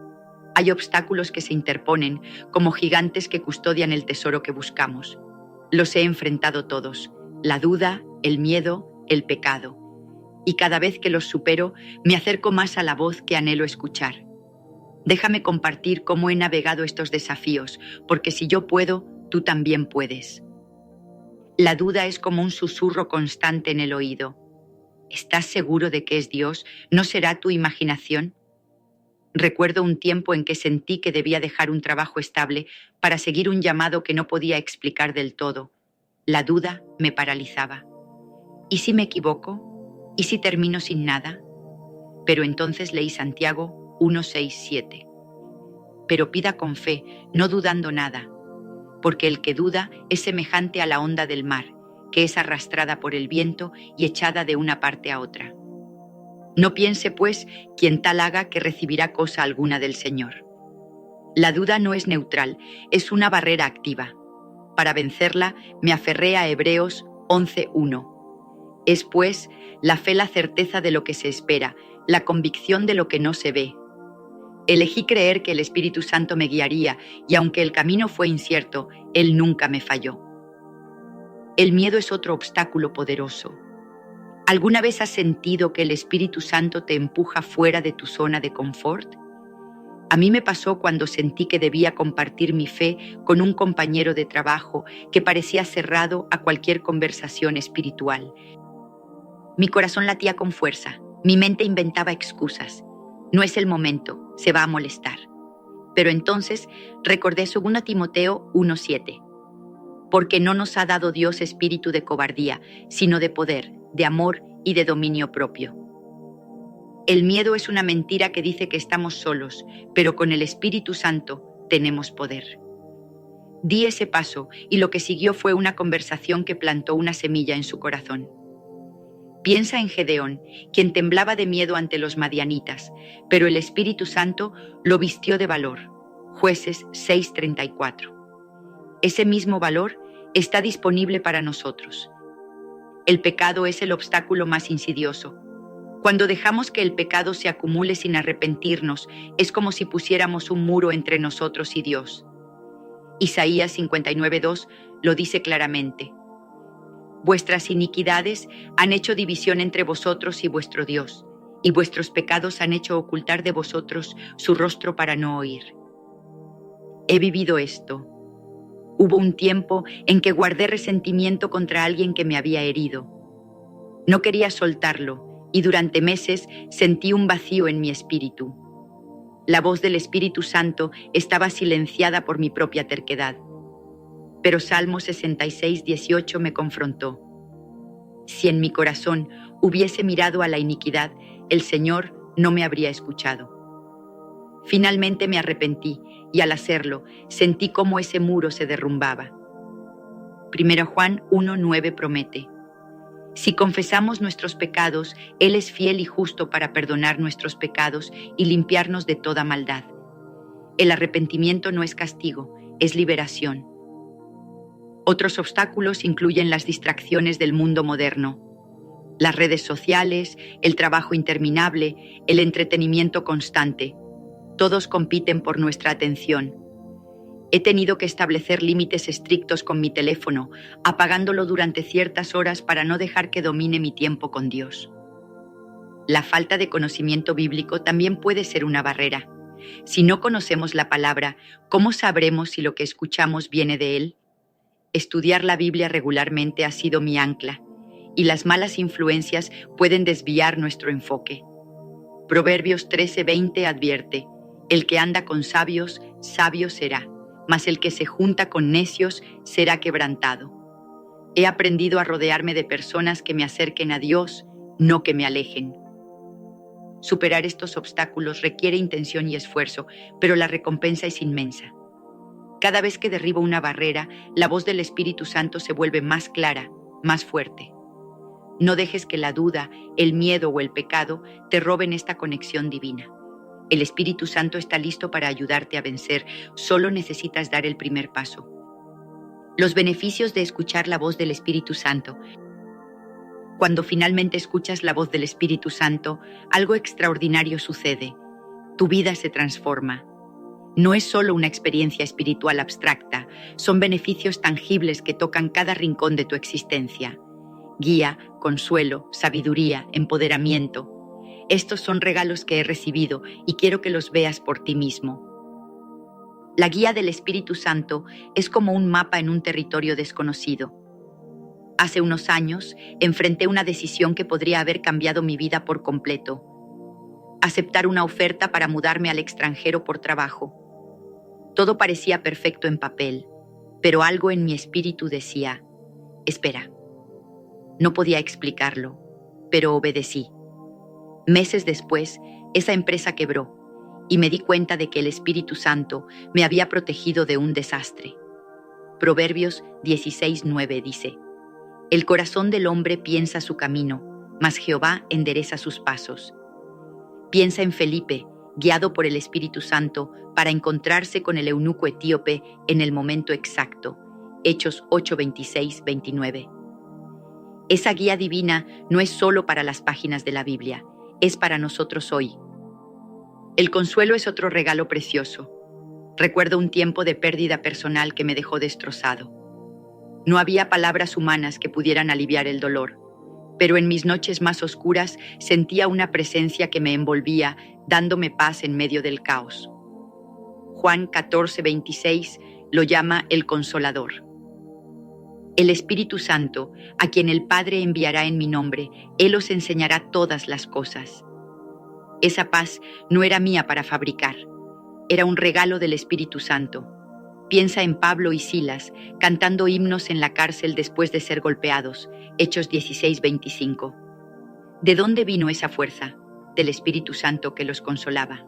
Hay obstáculos que se interponen, como gigantes que custodian el tesoro que buscamos. Los he enfrentado todos: la duda, el miedo, el pecado. Y cada vez que los supero, me acerco más a la voz que anhelo escuchar. Déjame compartir cómo he navegado estos desafíos, porque si yo puedo, tú también puedes. La duda es como un susurro constante en el oído. ¿Estás seguro de que es Dios? ¿No será tu imaginación? Recuerdo un tiempo en que sentí que debía dejar un trabajo estable para seguir un llamado que no podía explicar del todo. La duda me paralizaba. ¿Y si me equivoco? ¿Y si termino sin nada? Pero entonces leí Santiago 1:6-7. Pero pida con fe, no dudando nada, porque el que duda es semejante a la onda del mar, que es arrastrada por el viento y echada de una parte a otra. No piense, pues, quien tal haga que recibirá cosa alguna del Señor. La duda no es neutral, es una barrera activa. Para vencerla, me aferré a Hebreos 11:1. Es, pues, la fe la certeza de lo que se espera, la convicción de lo que no se ve. Elegí creer que el Espíritu Santo me guiaría, y aunque el camino fue incierto, Él nunca me falló. El miedo es otro obstáculo poderoso. ¿Alguna vez has sentido que el Espíritu Santo te empuja fuera de tu zona de confort? A mí me pasó cuando sentí que debía compartir mi fe con un compañero de trabajo que parecía cerrado a cualquier conversación espiritual. Mi corazón latía con fuerza, mi mente inventaba excusas. No es el momento, se va a molestar. Pero entonces recordé 2 Timoteo 1:7. Porque no nos ha dado Dios espíritu de cobardía, sino de poder, de amor y de dominio propio. El miedo es una mentira que dice que estamos solos, pero con el Espíritu Santo tenemos poder. Di ese paso y lo que siguió fue una conversación que plantó una semilla en su corazón. Piensa en Gedeón, quien temblaba de miedo ante los madianitas, pero el Espíritu Santo lo vistió de valor. Jueces 6:34. Ese mismo valor está disponible para nosotros. El pecado es el obstáculo más insidioso. Cuando dejamos que el pecado se acumule sin arrepentirnos, es como si pusiéramos un muro entre nosotros y Dios. Isaías 59:2 lo dice claramente. Vuestras iniquidades han hecho división entre vosotros y vuestro Dios, y vuestros pecados han hecho ocultar de vosotros su rostro para no oír. He vivido esto. Hubo un tiempo en que guardé resentimiento contra alguien que me había herido. No quería soltarlo y durante meses sentí un vacío en mi espíritu. La voz del Espíritu Santo estaba silenciada por mi propia terquedad. Pero Salmo 66:18 me confrontó. Si en mi corazón hubiese mirado a la iniquidad, el Señor no me habría escuchado. Finalmente me arrepentí y al hacerlo sentí cómo ese muro se derrumbaba. 1 Juan 1:9 promete: si confesamos nuestros pecados, Él es fiel y justo para perdonar nuestros pecados y limpiarnos de toda maldad. El arrepentimiento no es castigo, es liberación. Otros obstáculos incluyen las distracciones del mundo moderno, las redes sociales, el trabajo interminable, el entretenimiento constante. Todos compiten por nuestra atención. He tenido que establecer límites estrictos con mi teléfono, apagándolo durante ciertas horas para no dejar que domine mi tiempo con Dios. La falta de conocimiento bíblico también puede ser una barrera. Si no conocemos la palabra, ¿cómo sabremos si lo que escuchamos viene de Él? Estudiar la Biblia regularmente ha sido mi ancla, y las malas influencias pueden desviar nuestro enfoque. Proverbios 13:20 advierte: el que anda con sabios, sabio será, mas el que se junta con necios será quebrantado. He aprendido a rodearme de personas que me acerquen a Dios, no que me alejen. Superar estos obstáculos requiere intención y esfuerzo, pero la recompensa es inmensa. Cada vez que derribo una barrera, la voz del Espíritu Santo se vuelve más clara, más fuerte. No dejes que la duda, el miedo o el pecado te roben esta conexión divina. El Espíritu Santo está listo para ayudarte a vencer, solo necesitas dar el primer paso. Los beneficios de escuchar la voz del Espíritu Santo. Cuando finalmente escuchas la voz del Espíritu Santo, algo extraordinario sucede. Tu vida se transforma. No es solo una experiencia espiritual abstracta, son beneficios tangibles que tocan cada rincón de tu existencia. Guía, consuelo, sabiduría, empoderamiento. Estos son regalos que he recibido y quiero que los veas por ti mismo. La guía del Espíritu Santo es como un mapa en un territorio desconocido. Hace unos años, enfrenté una decisión que podría haber cambiado mi vida por completo. Aceptar una oferta para mudarme al extranjero por trabajo. Todo parecía perfecto en papel, pero algo en mi espíritu decía: espera. No podía explicarlo, pero obedecí. Meses después, esa empresa quebró y me di cuenta de que el Espíritu Santo me había protegido de un desastre. Proverbios 16:9 dice: el corazón del hombre piensa su camino, mas Jehová endereza sus pasos. Piensa en Felipe, guiado por el Espíritu Santo, para encontrarse con el eunuco etíope en el momento exacto. Hechos 8:26-29. Esa guía divina no es solo para las páginas de la Biblia, es para nosotros hoy. El consuelo es otro regalo precioso. Recuerdo un tiempo de pérdida personal que me dejó destrozado. No había palabras humanas que pudieran aliviar el dolor, pero en mis noches más oscuras sentía una presencia que me envolvía, dándome paz en medio del caos. Juan 14:26 lo llama el Consolador. El Espíritu Santo, a quien el Padre enviará en mi nombre, Él os enseñará todas las cosas. Esa paz no era mía para fabricar, era un regalo del Espíritu Santo. Piensa en Pablo y Silas cantando himnos en la cárcel después de ser golpeados, Hechos 16:25. ¿De dónde vino esa fuerza? Del Espíritu Santo que los consolaba.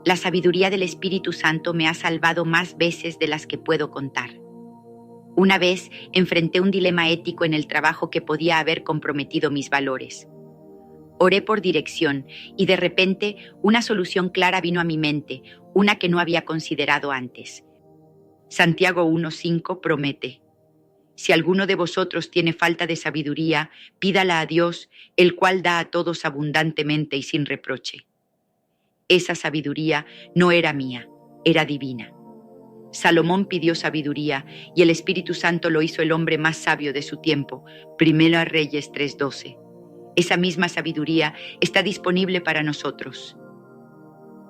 La sabiduría del Espíritu Santo me ha salvado más veces de las que puedo contar. Una vez enfrenté un dilema ético en el trabajo que podía haber comprometido mis valores. Oré por dirección y de repente una solución clara vino a mi mente, una que no había considerado antes. Santiago 1:5 promete: si alguno de vosotros tiene falta de sabiduría, pídala a Dios, el cual da a todos abundantemente y sin reproche. Esa sabiduría no era mía, era divina. Salomón pidió sabiduría y el Espíritu Santo lo hizo el hombre más sabio de su tiempo, 1 Reyes 3:12. Esa misma sabiduría está disponible para nosotros.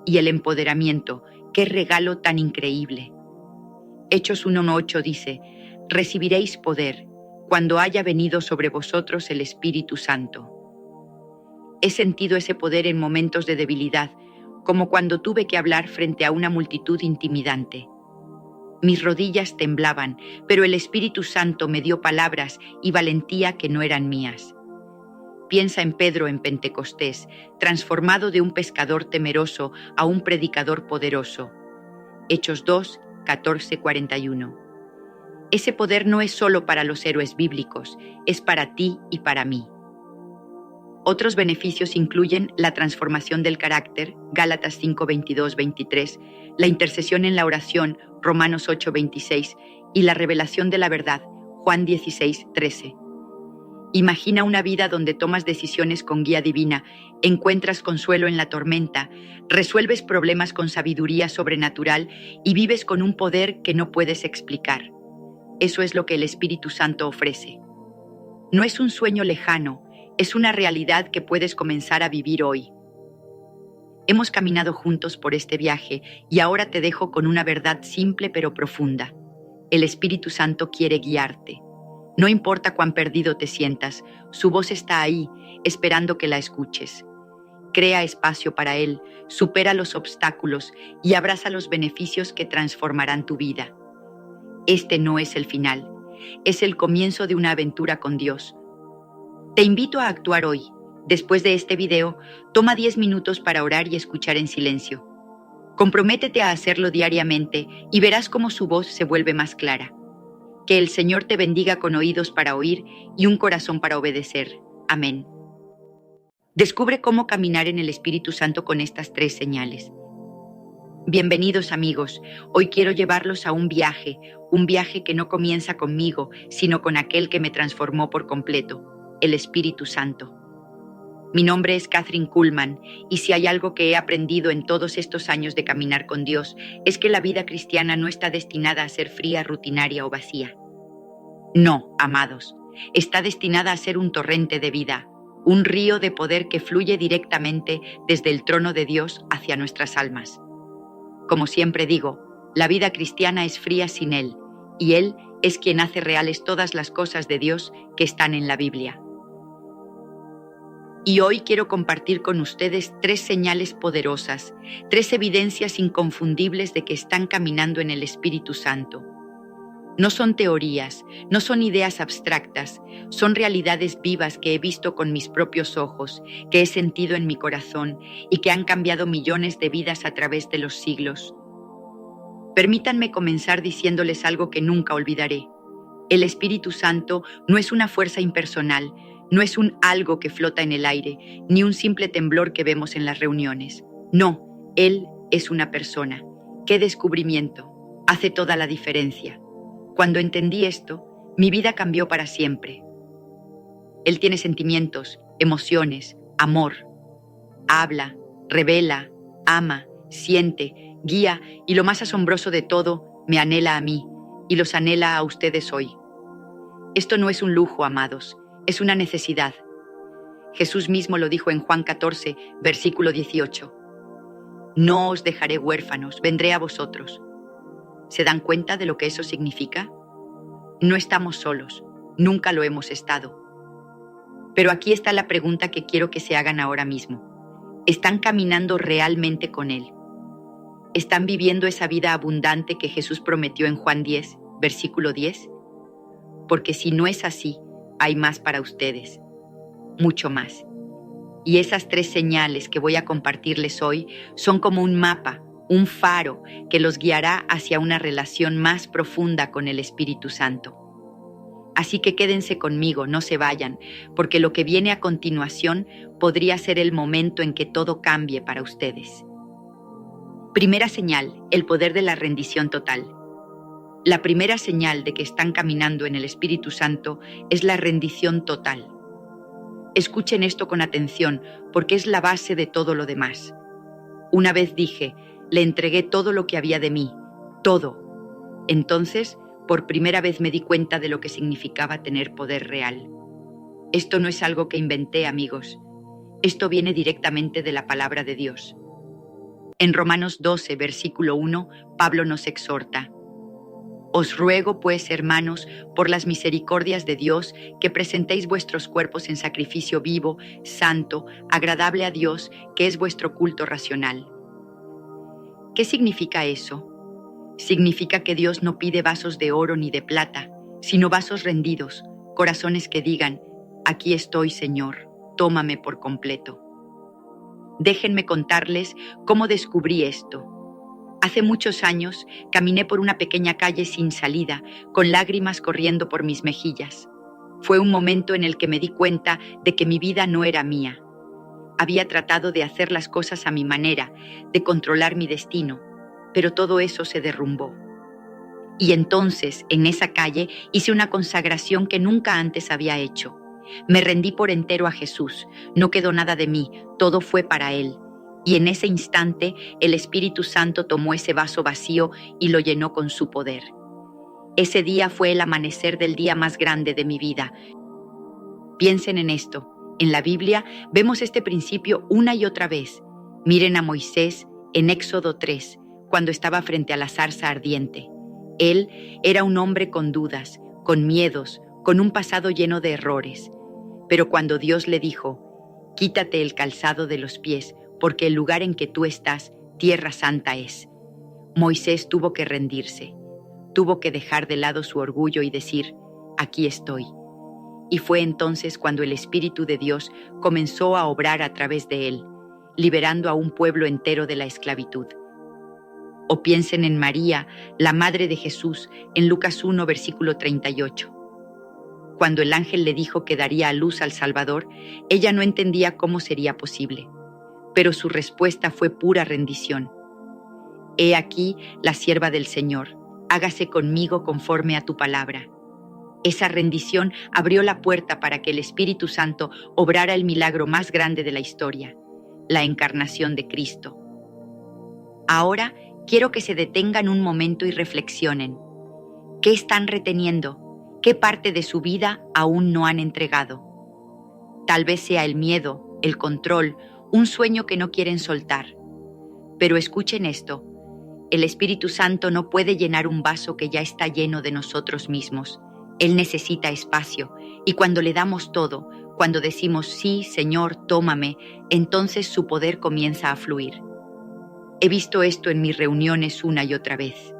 Y el empoderamiento, qué regalo tan increíble. Hechos 1:8 dice: recibiréis poder cuando haya venido sobre vosotros el Espíritu Santo. He sentido ese poder en momentos de debilidad, como cuando tuve que hablar frente a una multitud intimidante. Mis rodillas temblaban, pero el Espíritu Santo me dio palabras y valentía que no eran mías. Piensa en Pedro en Pentecostés, transformado de un pescador temeroso a un predicador poderoso. Hechos 2, 14, 41. Ese poder no es solo para los héroes bíblicos, es para ti y para mí. Otros beneficios incluyen la transformación del carácter, Gálatas 5, 22, 23, la intercesión en la oración, Romanos 8, 26, y la revelación de la verdad, Juan 16, 13. Imagina una vida donde tomas decisiones con guía divina, encuentras consuelo en la tormenta, resuelves problemas con sabiduría sobrenatural y vives con un poder que no puedes explicar. Eso es lo que el Espíritu Santo ofrece. No es un sueño lejano, es una realidad que puedes comenzar a vivir hoy. Hemos caminado juntos por este viaje y ahora te dejo con una verdad simple pero profunda. El Espíritu Santo quiere guiarte. No importa cuán perdido te sientas, su voz está ahí, esperando que la escuches. Crea espacio para Él, supera los obstáculos y abraza los beneficios que transformarán tu vida. Este no es el final, es el comienzo de una aventura con Dios. Te invito a actuar hoy. Después de este video, toma 10 minutos para orar y escuchar en silencio. Comprométete a hacerlo diariamente y verás cómo su voz se vuelve más clara. Que el Señor te bendiga con oídos para oír y un corazón para obedecer. Amén. Descubre cómo caminar en el Espíritu Santo con estas 3 señales. Bienvenidos amigos, hoy quiero llevarlos a un viaje que no comienza conmigo, sino con aquel que me transformó por completo, el Espíritu Santo. Mi nombre es Kathryn Kuhlman y si hay algo que he aprendido en todos estos años de caminar con Dios es que la vida cristiana no está destinada a ser fría, rutinaria o vacía. No, amados, está destinada a ser un torrente de vida, un río de poder que fluye directamente desde el trono de Dios hacia nuestras almas. Como siempre digo, la vida cristiana es fría sin Él, y Él es quien hace reales todas las cosas de Dios que están en la Biblia. Y hoy quiero compartir con ustedes 3 señales poderosas, 3 evidencias inconfundibles de que están caminando en el Espíritu Santo. No son teorías, no son ideas abstractas, son realidades vivas que he visto con mis propios ojos, que he sentido en mi corazón y que han cambiado millones de vidas a través de los siglos. Permítanme comenzar diciéndoles algo que nunca olvidaré. El Espíritu Santo no es una fuerza impersonal, no es un algo que flota en el aire, ni un simple temblor que vemos en las reuniones. No, Él es una persona. ¡Qué descubrimiento! Hace toda la diferencia. Cuando entendí esto, mi vida cambió para siempre. Él tiene sentimientos, emociones, amor. Habla, revela, ama, siente, guía y lo más asombroso de todo, me anhela a mí y los anhela a ustedes hoy. Esto no es un lujo, amados. Es una necesidad. Jesús mismo lo dijo en Juan 14, versículo 18. No os dejaré huérfanos, vendré a vosotros. ¿Se dan cuenta de lo que eso significa? No estamos solos, nunca lo hemos estado. Pero aquí está la pregunta que quiero que se hagan ahora mismo. ¿Están caminando realmente con Él? ¿Están viviendo esa vida abundante que Jesús prometió en Juan 10, versículo 10? Porque si no es así, hay más para ustedes, mucho más. Y esas 3 señales que voy a compartirles hoy son como un mapa, un faro que los guiará hacia una relación más profunda con el Espíritu Santo. Así que quédense conmigo, no se vayan, porque lo que viene a continuación podría ser el momento en que todo cambie para ustedes. Primera señal, el poder de la rendición total. La primera señal de que están caminando en el Espíritu Santo es la rendición total. Escuchen esto con atención, porque es la base de todo lo demás. Una vez dije, le entregué todo lo que había de mí, todo. Entonces, por primera vez me di cuenta de lo que significaba tener poder real. Esto no es algo que inventé, amigos. Esto viene directamente de la palabra de Dios. En Romanos 12, versículo 1, Pablo nos exhorta: Os ruego, pues, hermanos, por las misericordias de Dios, que presentéis vuestros cuerpos en sacrificio vivo, santo, agradable a Dios, que es vuestro culto racional. ¿Qué significa eso? Significa que Dios no pide vasos de oro ni de plata, sino vasos rendidos, corazones que digan: aquí estoy, Señor, tómame por completo. Déjenme contarles cómo descubrí esto. Hace muchos años caminé por una pequeña calle sin salida, con lágrimas corriendo por mis mejillas. Fue un momento en el que me di cuenta de que mi vida no era mía. Había tratado de hacer las cosas a mi manera, de controlar mi destino, pero todo eso se derrumbó. Y entonces, en esa calle, hice una consagración que nunca antes había hecho. Me rendí por entero a Jesús, no quedó nada de mí, todo fue para Él. Y en ese instante, el Espíritu Santo tomó ese vaso vacío y lo llenó con su poder. Ese día fue el amanecer del día más grande de mi vida. Piensen en esto. En la Biblia vemos este principio una y otra vez. Miren a Moisés en Éxodo 3, cuando estaba frente a la zarza ardiente. Él era un hombre con dudas, con miedos, con un pasado lleno de errores. Pero cuando Dios le dijo: quítate el calzado de los pies, porque el lugar en que tú estás, tierra santa es. Moisés tuvo que rendirse. Tuvo que dejar de lado su orgullo y decir: aquí estoy. Y fue entonces cuando el Espíritu de Dios comenzó a obrar a través de él, liberando a un pueblo entero de la esclavitud. O piensen en María, la madre de Jesús, en Lucas 1, versículo 38. Cuando el ángel le dijo que daría a luz al Salvador, ella no entendía cómo sería posible, pero su respuesta fue pura rendición. He aquí la sierva del Señor, hágase conmigo conforme a tu palabra. Esa rendición abrió la puerta para que el Espíritu Santo obrara el milagro más grande de la historia, la encarnación de Cristo. Ahora quiero que se detengan un momento y reflexionen. ¿Qué están reteniendo? ¿Qué parte de su vida aún no han entregado? Tal vez sea el miedo, el control, un sueño que no quieren soltar. Pero escuchen esto: el Espíritu Santo no puede llenar un vaso que ya está lleno de nosotros mismos. Él necesita espacio, y cuando le damos todo, cuando decimos: sí, Señor, tómame, entonces su poder comienza a fluir. He visto esto en mis reuniones una y otra vez.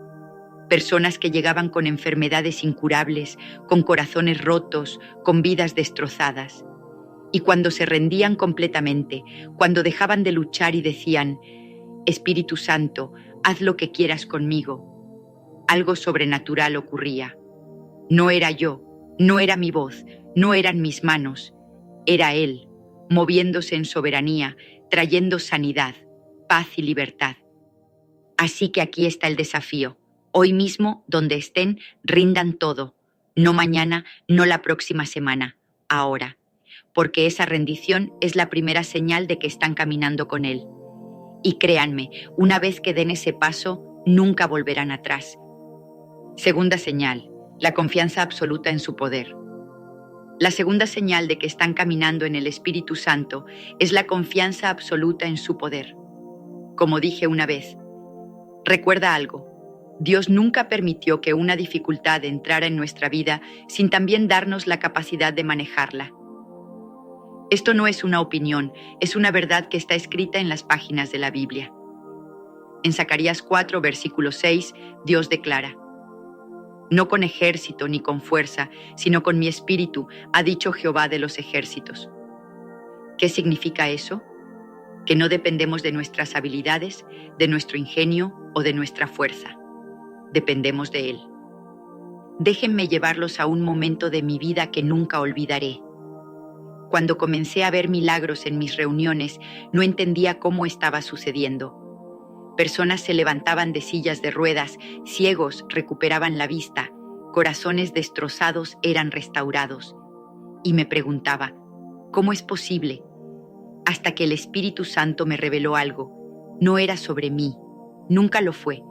Personas que llegaban con enfermedades incurables, con corazones rotos, con vidas destrozadas. Y cuando se rendían completamente, cuando dejaban de luchar y decían: Espíritu Santo, haz lo que quieras conmigo, algo sobrenatural ocurría. No era yo, no era mi voz, no eran mis manos, era Él, moviéndose en soberanía, trayendo sanidad, paz y libertad. Así que aquí está el desafío. Hoy mismo, donde estén, rindan todo. No mañana, no la próxima semana, ahora. Porque esa rendición es la primera señal de que están caminando con Él. Y créanme, una vez que den ese paso, nunca volverán atrás. Segunda señal: la confianza absoluta en su poder. La segunda señal de que están caminando en el Espíritu Santo es la confianza absoluta en su poder. Como dije una vez, recuerda algo: Dios nunca permitió que una dificultad entrara en nuestra vida sin también darnos la capacidad de manejarla. Esto no es una opinión, es una verdad que está escrita en las páginas de la Biblia. En Zacarías 4, versículo 6, Dios declara: no con ejército ni con fuerza, sino con mi espíritu, ha dicho Jehová de los ejércitos. ¿Qué significa eso? Que no dependemos de nuestras habilidades, de nuestro ingenio o de nuestra fuerza. Dependemos de Él. Déjenme llevarlos a un momento de mi vida que nunca olvidaré. Cuando comencé a ver milagros en mis reuniones, no entendía cómo estaba sucediendo. Personas se levantaban de sillas de ruedas, ciegos recuperaban la vista, corazones destrozados eran restaurados. Y me preguntaba: ¿cómo es posible? Hasta que el Espíritu Santo me reveló algo. No era sobre mí, nunca lo fue.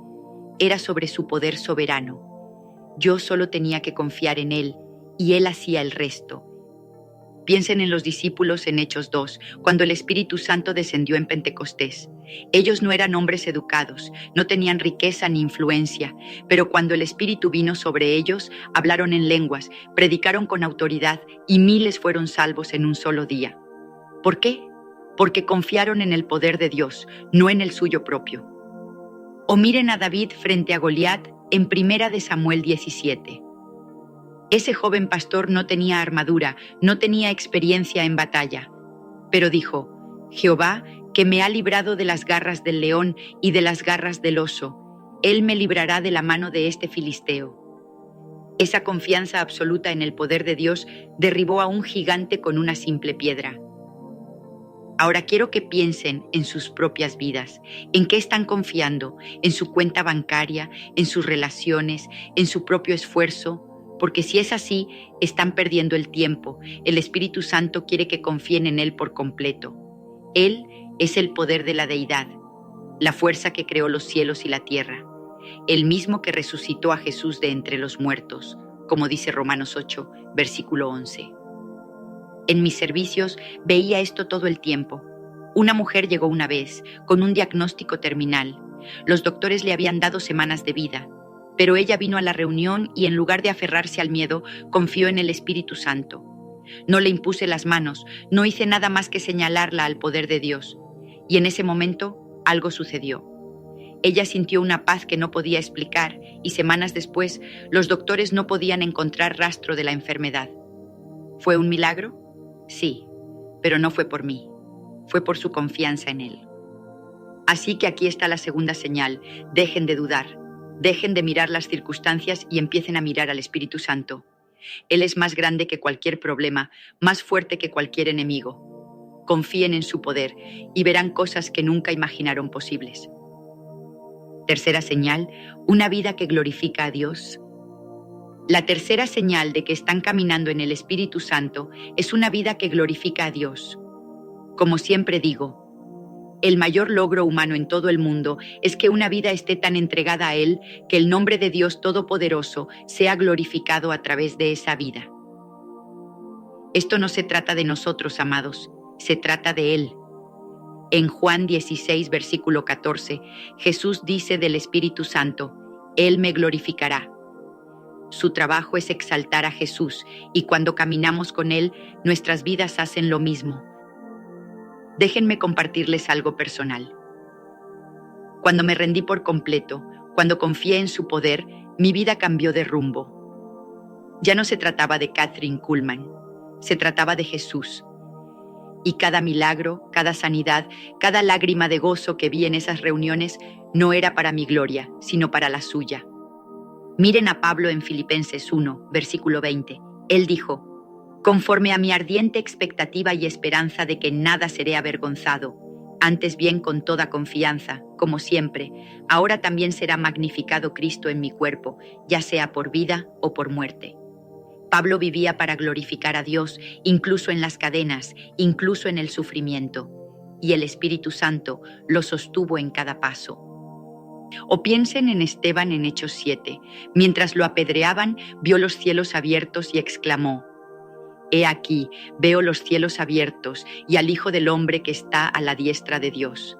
Era sobre su poder soberano. Yo solo tenía que confiar en Él, y Él hacía el resto. Piensen en los discípulos en Hechos 2, cuando el Espíritu Santo descendió en Pentecostés. Ellos no eran hombres educados, no tenían riqueza ni influencia, pero cuando el Espíritu vino sobre ellos, hablaron en lenguas, predicaron con autoridad y miles fueron salvos en un solo día. ¿Por qué? Porque confiaron en el poder de Dios, no en el suyo propio. O miren a David frente a Goliat en 1 Samuel 17. Ese joven pastor no tenía armadura, no tenía experiencia en batalla, pero dijo: Jehová, que me ha librado de las garras del león y de las garras del oso, él me librará de la mano de este filisteo. Esa confianza absoluta en el poder de Dios derribó a un gigante con una simple piedra. Ahora quiero que piensen en sus propias vidas, en qué están confiando, en su cuenta bancaria, en sus relaciones, en su propio esfuerzo, porque si es así, están perdiendo el tiempo. El Espíritu Santo quiere que confíen en Él por completo. Él es el poder de la deidad, la fuerza que creó los cielos y la tierra, el mismo que resucitó a Jesús de entre los muertos, como dice Romanos 8, versículo 11. En mis servicios veía esto todo el tiempo. Una mujer llegó una vez con un diagnóstico terminal. Los doctores le habían dado semanas de vida, pero ella vino a la reunión y en lugar de aferrarse al miedo, confió en el Espíritu Santo. No le impuse las manos, no hice nada más que señalarla al poder de Dios. Y en ese momento algo sucedió. Ella sintió una paz que no podía explicar y semanas después los doctores no podían encontrar rastro de la enfermedad. ¿Fue un milagro? Sí, pero no fue por mí, fue por su confianza en Él. Así que aquí está la segunda señal: dejen de dudar, dejen de mirar las circunstancias y empiecen a mirar al Espíritu Santo. Él es más grande que cualquier problema, más fuerte que cualquier enemigo. Confíen en su poder y verán cosas que nunca imaginaron posibles. Tercera señal: una vida que glorifica a Dios. La tercera señal de que están caminando en el Espíritu Santo es una vida que glorifica a Dios. Como siempre digo, el mayor logro humano en todo el mundo es que una vida esté tan entregada a Él que el nombre de Dios Todopoderoso sea glorificado a través de esa vida. Esto no se trata de nosotros, amados, se trata de Él. En Juan 16, versículo 14, Jesús dice del Espíritu Santo: Él me glorificará. Su trabajo es exaltar a Jesús y cuando caminamos con Él, nuestras vidas hacen lo mismo. Déjenme compartirles algo personal. Cuando me rendí por completo, cuando confié en su poder, mi vida cambió de rumbo. Ya no se trataba de Kathryn Kuhlman, se trataba de Jesús. Y cada milagro, cada sanidad, cada lágrima de gozo que vi en esas reuniones no era para mi gloria, sino para la suya. Miren a Pablo en Filipenses 1, versículo 20. Él dijo: conforme a mi ardiente expectativa y esperanza de que nada seré avergonzado, antes bien con toda confianza, como siempre, ahora también será magnificado Cristo en mi cuerpo, ya sea por vida o por muerte. Pablo vivía para glorificar a Dios, incluso en las cadenas, incluso en el sufrimiento, y el Espíritu Santo lo sostuvo en cada paso. O piensen en Esteban en Hechos 7. Mientras lo apedreaban, vio los cielos abiertos y exclamó: He aquí, veo los cielos abiertos y al Hijo del Hombre que está a la diestra de Dios.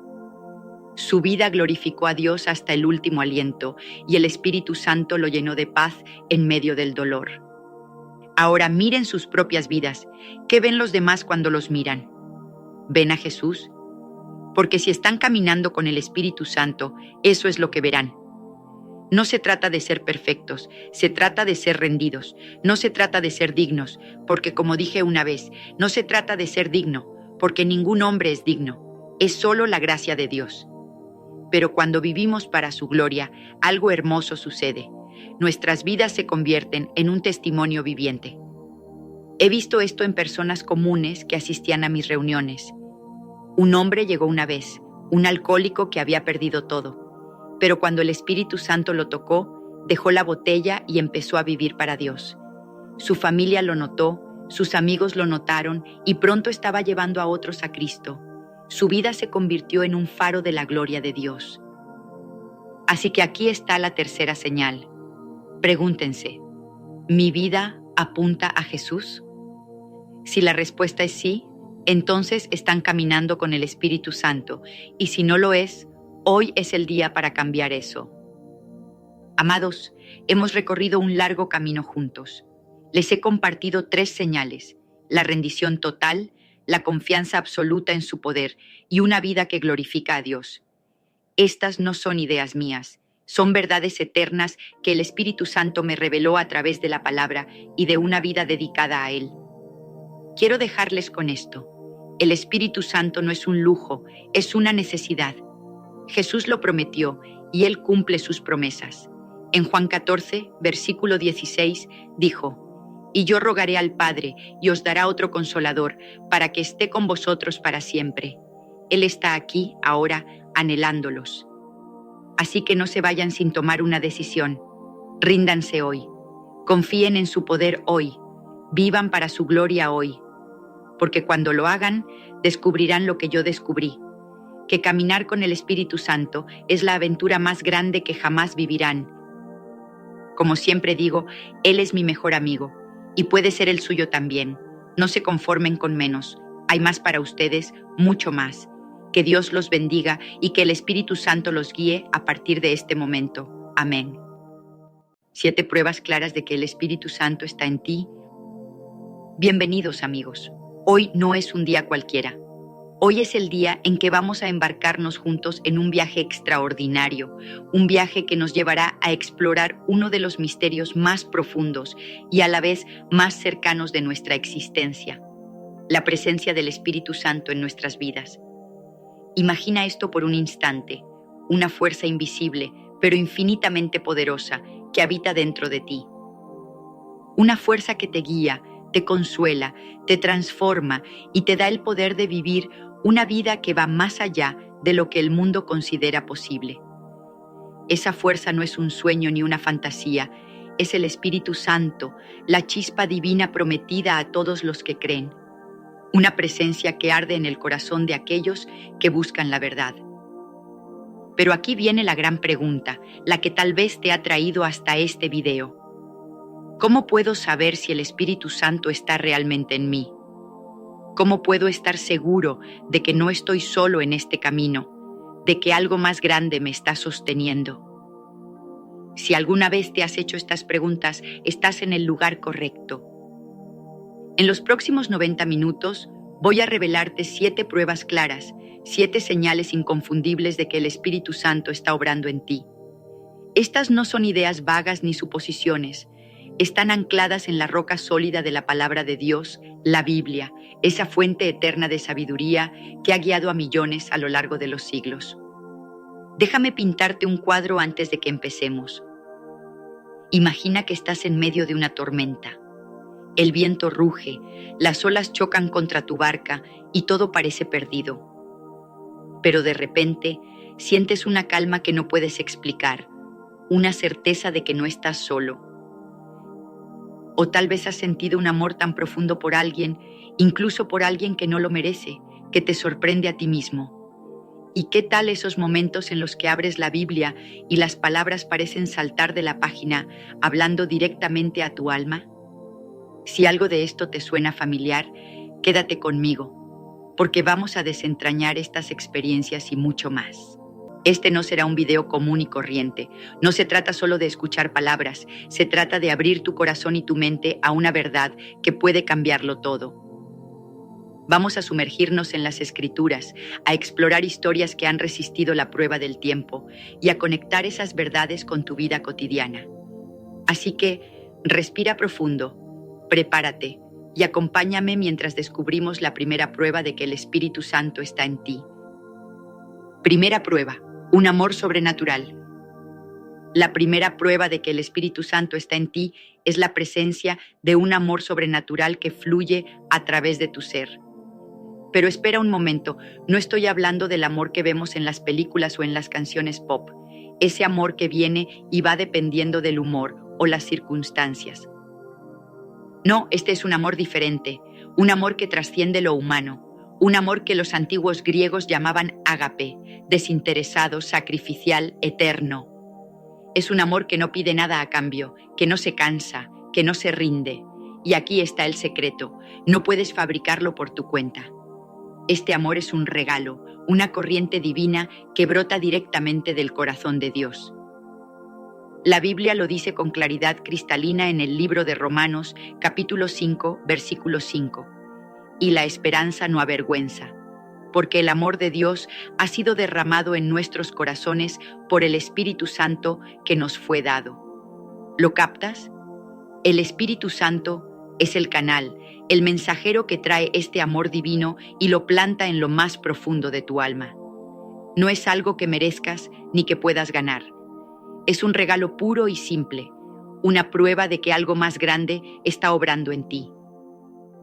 Su vida glorificó a Dios hasta el último aliento y el Espíritu Santo lo llenó de paz en medio del dolor. Ahora miren sus propias vidas. ¿Qué ven los demás cuando los miran? ¿Ven a Jesús? Porque si están caminando con el Espíritu Santo, eso es lo que verán. No se trata de ser perfectos, se trata de ser rendidos, no se trata de ser dignos, porque como dije una vez, no se trata de ser digno, porque ningún hombre es digno, es solo la gracia de Dios. Pero cuando vivimos para su gloria, algo hermoso sucede. Nuestras vidas se convierten en un testimonio viviente. He visto esto en personas comunes que asistían a mis reuniones. Un hombre llegó una vez, un alcohólico que había perdido todo, pero cuando el Espíritu Santo lo tocó, dejó la botella y empezó a vivir para Dios. Su familia lo notó, sus amigos lo notaron y pronto estaba llevando a otros a Cristo. Su vida se convirtió en un faro de la gloria de Dios. Así que aquí está la tercera señal. Pregúntense, ¿mi vida apunta a Jesús? Si la respuesta es sí, entonces están caminando con el Espíritu Santo, y si no lo es, hoy es el día para cambiar eso. Amados, hemos recorrido un largo camino juntos. Les he compartido 3 señales: la rendición total, la confianza absoluta en su poder y una vida que glorifica a Dios. Estas no son ideas mías, son verdades eternas que el Espíritu Santo me reveló a través de la palabra y de una vida dedicada a Él. Quiero dejarles con esto. El Espíritu Santo no es un lujo, es una necesidad. Jesús lo prometió y Él cumple sus promesas. En Juan 14, versículo 16, dijo: «Y yo rogaré al Padre y os dará otro Consolador para que esté con vosotros para siempre». Él está aquí, ahora, anhelándolos. Así que no se vayan sin tomar una decisión. Ríndanse hoy. Confíen en su poder hoy. Vivan para su gloria hoy. Porque cuando lo hagan, descubrirán lo que yo descubrí: que caminar con el Espíritu Santo es la aventura más grande que jamás vivirán. Como siempre digo, Él es mi mejor amigo y puede ser el suyo también. No se conformen con menos. Hay más para ustedes, mucho más. Que Dios los bendiga y que el Espíritu Santo los guíe a partir de este momento. Amén. 7 pruebas claras de que el Espíritu Santo está en ti. Bienvenidos, amigos. Hoy no es un día cualquiera. Hoy es el día en que vamos a embarcarnos juntos en un viaje extraordinario, un viaje que nos llevará a explorar uno de los misterios más profundos y a la vez más cercanos de nuestra existencia: la presencia del Espíritu Santo en nuestras vidas. Imagina esto por un instante: una fuerza invisible, pero infinitamente poderosa, que habita dentro de ti. Una fuerza que te guía, te consuela, te transforma y te da el poder de vivir una vida que va más allá de lo que el mundo considera posible. Esa fuerza no es un sueño ni una fantasía, es el Espíritu Santo, la chispa divina prometida a todos los que creen. Una presencia que arde en el corazón de aquellos que buscan la verdad. Pero aquí viene la gran pregunta, la que tal vez te ha traído hasta este video. ¿Cómo puedo saber si el Espíritu Santo está realmente en mí? ¿Cómo puedo estar seguro de que no estoy solo en este camino, de que algo más grande me está sosteniendo? Si alguna vez te has hecho estas preguntas, estás en el lugar correcto. En los próximos 90 minutos voy a revelarte 7 pruebas claras, 7 señales inconfundibles de que el Espíritu Santo está obrando en ti. Estas no son ideas vagas ni suposiciones. Están ancladas en la roca sólida de la palabra de Dios, la Biblia, esa fuente eterna de sabiduría que ha guiado a millones a lo largo de los siglos. Déjame pintarte un cuadro antes de que empecemos. Imagina que estás en medio de una tormenta. El viento ruge, las olas chocan contra tu barca y todo parece perdido. Pero de repente sientes una calma que no puedes explicar, una certeza de que no estás solo. O tal vez has sentido un amor tan profundo por alguien, incluso por alguien que no lo merece, que te sorprende a ti mismo. ¿Y qué tal esos momentos en los que abres la Biblia y las palabras parecen saltar de la página, hablando directamente a tu alma? Si algo de esto te suena familiar, quédate conmigo, porque vamos a desentrañar estas experiencias y mucho más. Este no será un video común y corriente. No se trata solo de escuchar palabras, se trata de abrir tu corazón y tu mente a una verdad que puede cambiarlo todo. Vamos a sumergirnos en las Escrituras, a explorar historias que han resistido la prueba del tiempo y a conectar esas verdades con tu vida cotidiana. Así que, respira profundo, prepárate y acompáñame mientras descubrimos la primera prueba de que el Espíritu Santo está en ti. Primera prueba: un amor sobrenatural. La primera prueba de que el Espíritu Santo está en ti es la presencia de un amor sobrenatural que fluye a través de tu ser. Pero espera un momento, no estoy hablando del amor que vemos en las películas o en las canciones pop, ese amor que viene y va dependiendo del humor o las circunstancias. No, este es un amor diferente, un amor que trasciende lo humano, un amor que los antiguos griegos llamaban ágape, desinteresado, sacrificial, eterno. Es un amor que no pide nada a cambio, que no se cansa, que no se rinde. Y aquí está el secreto, no puedes fabricarlo por tu cuenta. Este amor es un regalo, una corriente divina que brota directamente del corazón de Dios. La Biblia lo dice con claridad cristalina en el libro de Romanos, capítulo 5, versículo 5. Y la esperanza no avergüenza. porque el amor de Dios ha sido derramado en nuestros corazones por el Espíritu Santo que nos fue dado. ¿Lo captas? El Espíritu Santo es el canal, el mensajero que trae este amor divino y lo planta en lo más profundo de tu alma. No es algo que merezcas ni que puedas ganar. Es un regalo puro y simple, una prueba de que algo más grande está obrando en ti.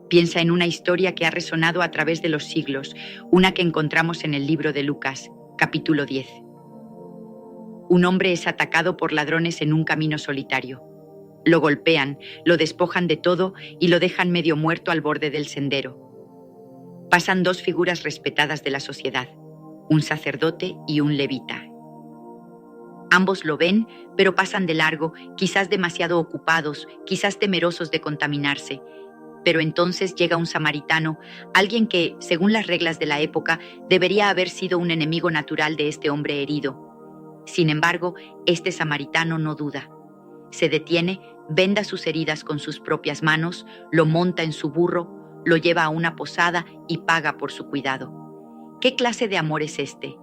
Piensa en una historia que ha resonado a través de los siglos, una que encontramos en el libro de Lucas, capítulo 10. Un hombre es atacado por ladrones en un camino solitario. Lo golpean, lo despojan de todo y lo dejan medio muerto al borde del sendero. Pasan dos figuras respetadas de la sociedad, un sacerdote y un levita. Ambos lo ven, pero pasan de largo, quizás demasiado ocupados, quizás temerosos de contaminarse. Pero entonces llega un samaritano, alguien que, según las reglas de la época, debería haber sido un enemigo natural de este hombre herido. Sin embargo, este samaritano no duda. Se detiene, venda sus heridas con sus propias manos, lo monta en su burro, lo lleva a una posada y paga por su cuidado. ¿Qué clase de amor es este?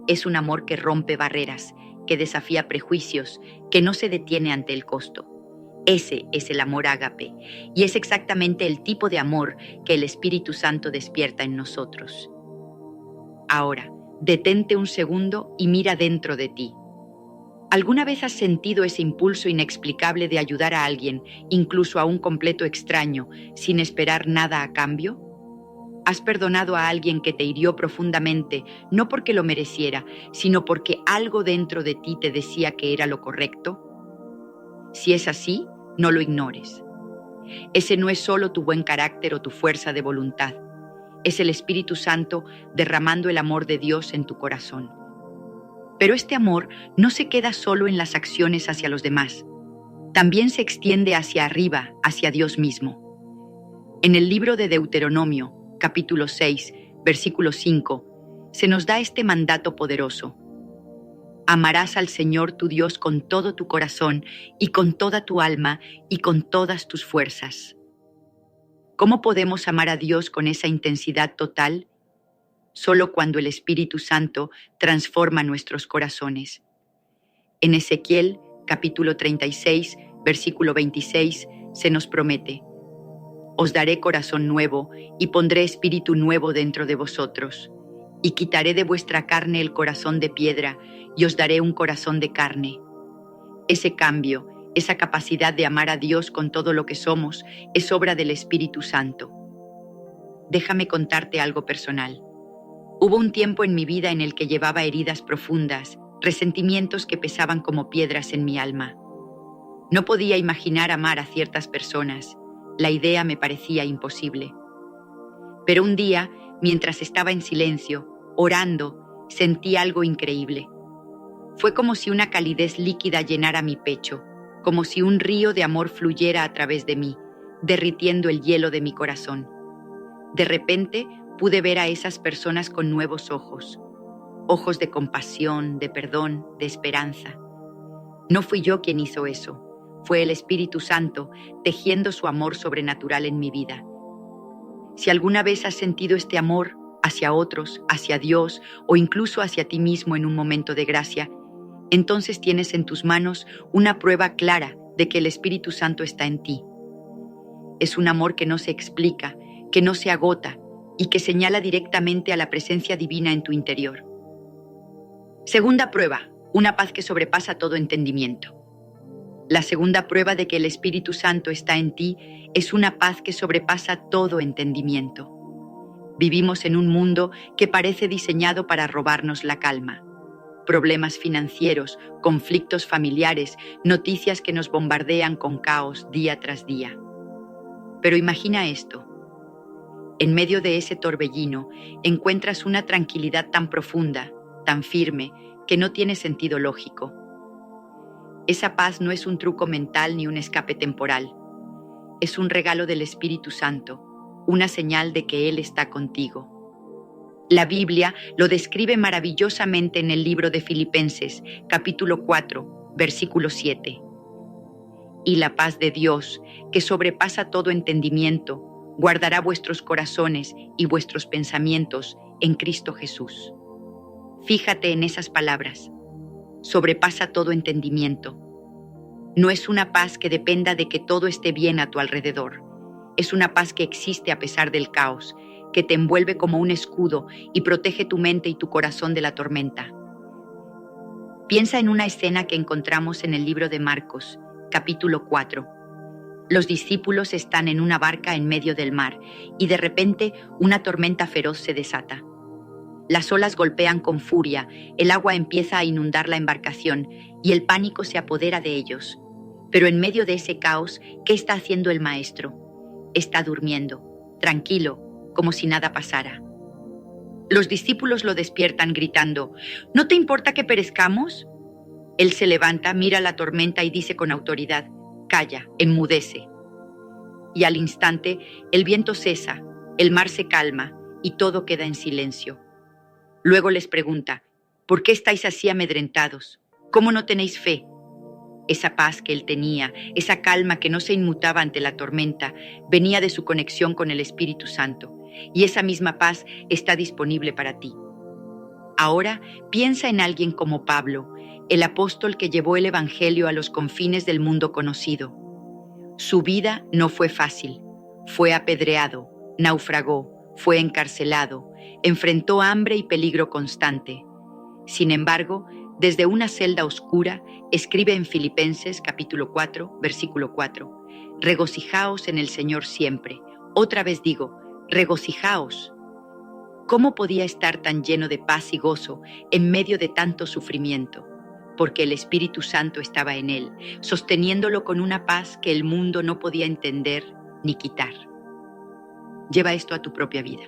Es un amor que rompe barreras, que desafía prejuicios, que no se detiene ante el costo. Ese es el amor ágape, y es exactamente el tipo de amor que el Espíritu Santo despierta en nosotros. Ahora, detente un segundo y mira dentro de ti. ¿Alguna vez has sentido ese impulso inexplicable de ayudar a alguien, incluso a un completo extraño, sin esperar nada a cambio? ¿Has perdonado a alguien que te hirió profundamente, no porque lo mereciera, sino porque algo dentro de ti te decía que era lo correcto? Si es así, no lo ignores. Ese no es solo tu buen carácter o tu fuerza de voluntad. Es el Espíritu Santo derramando el amor de Dios en tu corazón. Pero este amor no se queda solo en las acciones hacia los demás. También se extiende hacia arriba, hacia Dios mismo. En el libro de Deuteronomio, capítulo 6, versículo 5, se nos da este mandato poderoso. Amarás al Señor tu Dios con todo tu corazón y con toda tu alma y con todas tus fuerzas. ¿Cómo podemos amar a Dios con esa intensidad total? Solo cuando el Espíritu Santo transforma nuestros corazones. En Ezequiel, capítulo 36, versículo 26, se nos promete: os daré corazón nuevo y pondré espíritu nuevo dentro de vosotros. Y quitaré de vuestra carne el corazón de piedra y os daré un corazón de carne. Ese cambio, esa capacidad de amar a Dios con todo lo que somos, es obra del Espíritu Santo. Déjame contarte algo personal. Hubo un tiempo en mi vida en el que llevaba heridas profundas, resentimientos que pesaban como piedras en mi alma. No podía imaginar amar a ciertas personas. La idea me parecía imposible. Pero un día, mientras estaba en silencio, orando, sentí algo increíble. Fue como si una calidez líquida llenara mi pecho, como si un río de amor fluyera a través de mí, derritiendo el hielo de mi corazón. De repente pude ver a esas personas con nuevos ojos, ojos de compasión, de perdón, de esperanza. No fui yo quien hizo eso, fue el Espíritu Santo tejiendo su amor sobrenatural en mi vida. Si alguna vez has sentido este amor hacia otros, hacia Dios o incluso hacia ti mismo en un momento de gracia, entonces tienes en tus manos una prueba clara de que el Espíritu Santo está en ti. Es un amor que no se explica, que no se agota y que señala directamente a la presencia divina en tu interior. Segunda prueba, una paz que sobrepasa todo entendimiento. La segunda prueba de que el Espíritu Santo está en ti es una paz que sobrepasa todo entendimiento. Vivimos en un mundo que parece diseñado para robarnos la calma. Problemas financieros, conflictos familiares, noticias que nos bombardean con caos día tras día. Pero imagina esto. En medio de ese torbellino encuentras una tranquilidad tan profunda, tan firme, que no tiene sentido lógico. Esa paz no es un truco mental ni un escape temporal. Es un regalo del Espíritu Santo, una señal de que Él está contigo. La Biblia lo describe maravillosamente en el libro de Filipenses, capítulo 4, versículo 7. Y la paz de Dios, que sobrepasa todo entendimiento, guardará vuestros corazones y vuestros pensamientos en Cristo Jesús. Fíjate en esas palabras. Sobrepasa todo entendimiento. No es una paz que dependa de que todo esté bien a tu alrededor. Es una paz que existe a pesar del caos, que te envuelve como un escudo y protege tu mente y tu corazón de la tormenta. Piensa en una escena que encontramos en el libro de Marcos, capítulo 4. Los discípulos están en una barca en medio del mar y de repente una tormenta feroz se desata. Las olas golpean con furia, el agua empieza a inundar la embarcación y el pánico se apodera de ellos. Pero en medio de ese caos, ¿qué está haciendo el maestro? Está durmiendo, tranquilo, como si nada pasara. Los discípulos lo despiertan gritando, ¿no te importa que perezcamos? Él se levanta, mira la tormenta y dice con autoridad, calla, enmudece. Y al instante, el viento cesa, el mar se calma y todo queda en silencio. Luego les pregunta, ¿por qué estáis así amedrentados? ¿Cómo no tenéis fe? Esa paz que él tenía, esa calma que no se inmutaba ante la tormenta, venía de su conexión con el Espíritu Santo, y esa misma paz está disponible para ti. Ahora piensa en alguien como Pablo, el apóstol que llevó el Evangelio a los confines del mundo conocido. Su vida no fue fácil, fue apedreado, naufragó, fue encarcelado, enfrentó hambre y peligro constante. Sin embargo, desde una celda oscura, escribe en Filipenses capítulo 4, versículo 4, regocijaos en el Señor siempre. Otra vez digo, regocijaos. ¿Cómo podía estar tan lleno de paz y gozo en medio de tanto sufrimiento? Porque el Espíritu Santo estaba en él, sosteniéndolo con una paz que el mundo no podía entender ni quitar. Lleva esto a tu propia vida.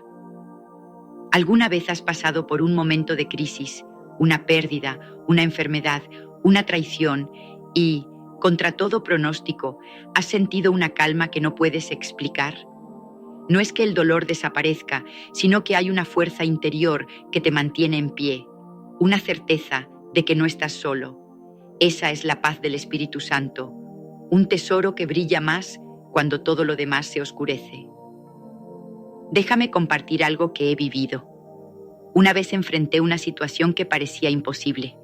¿Alguna vez has pasado por un momento de crisis, una pérdida, una enfermedad, una traición y, contra todo pronóstico, has sentido una calma que no puedes explicar? No es que el dolor desaparezca, sino que hay una fuerza interior que te mantiene en pie, una certeza de que no estás solo. Esa es la paz del Espíritu Santo, un tesoro que brilla más cuando todo lo demás se oscurece. Déjame compartir algo que he vivido. Una vez enfrenté una situación que parecía imposible.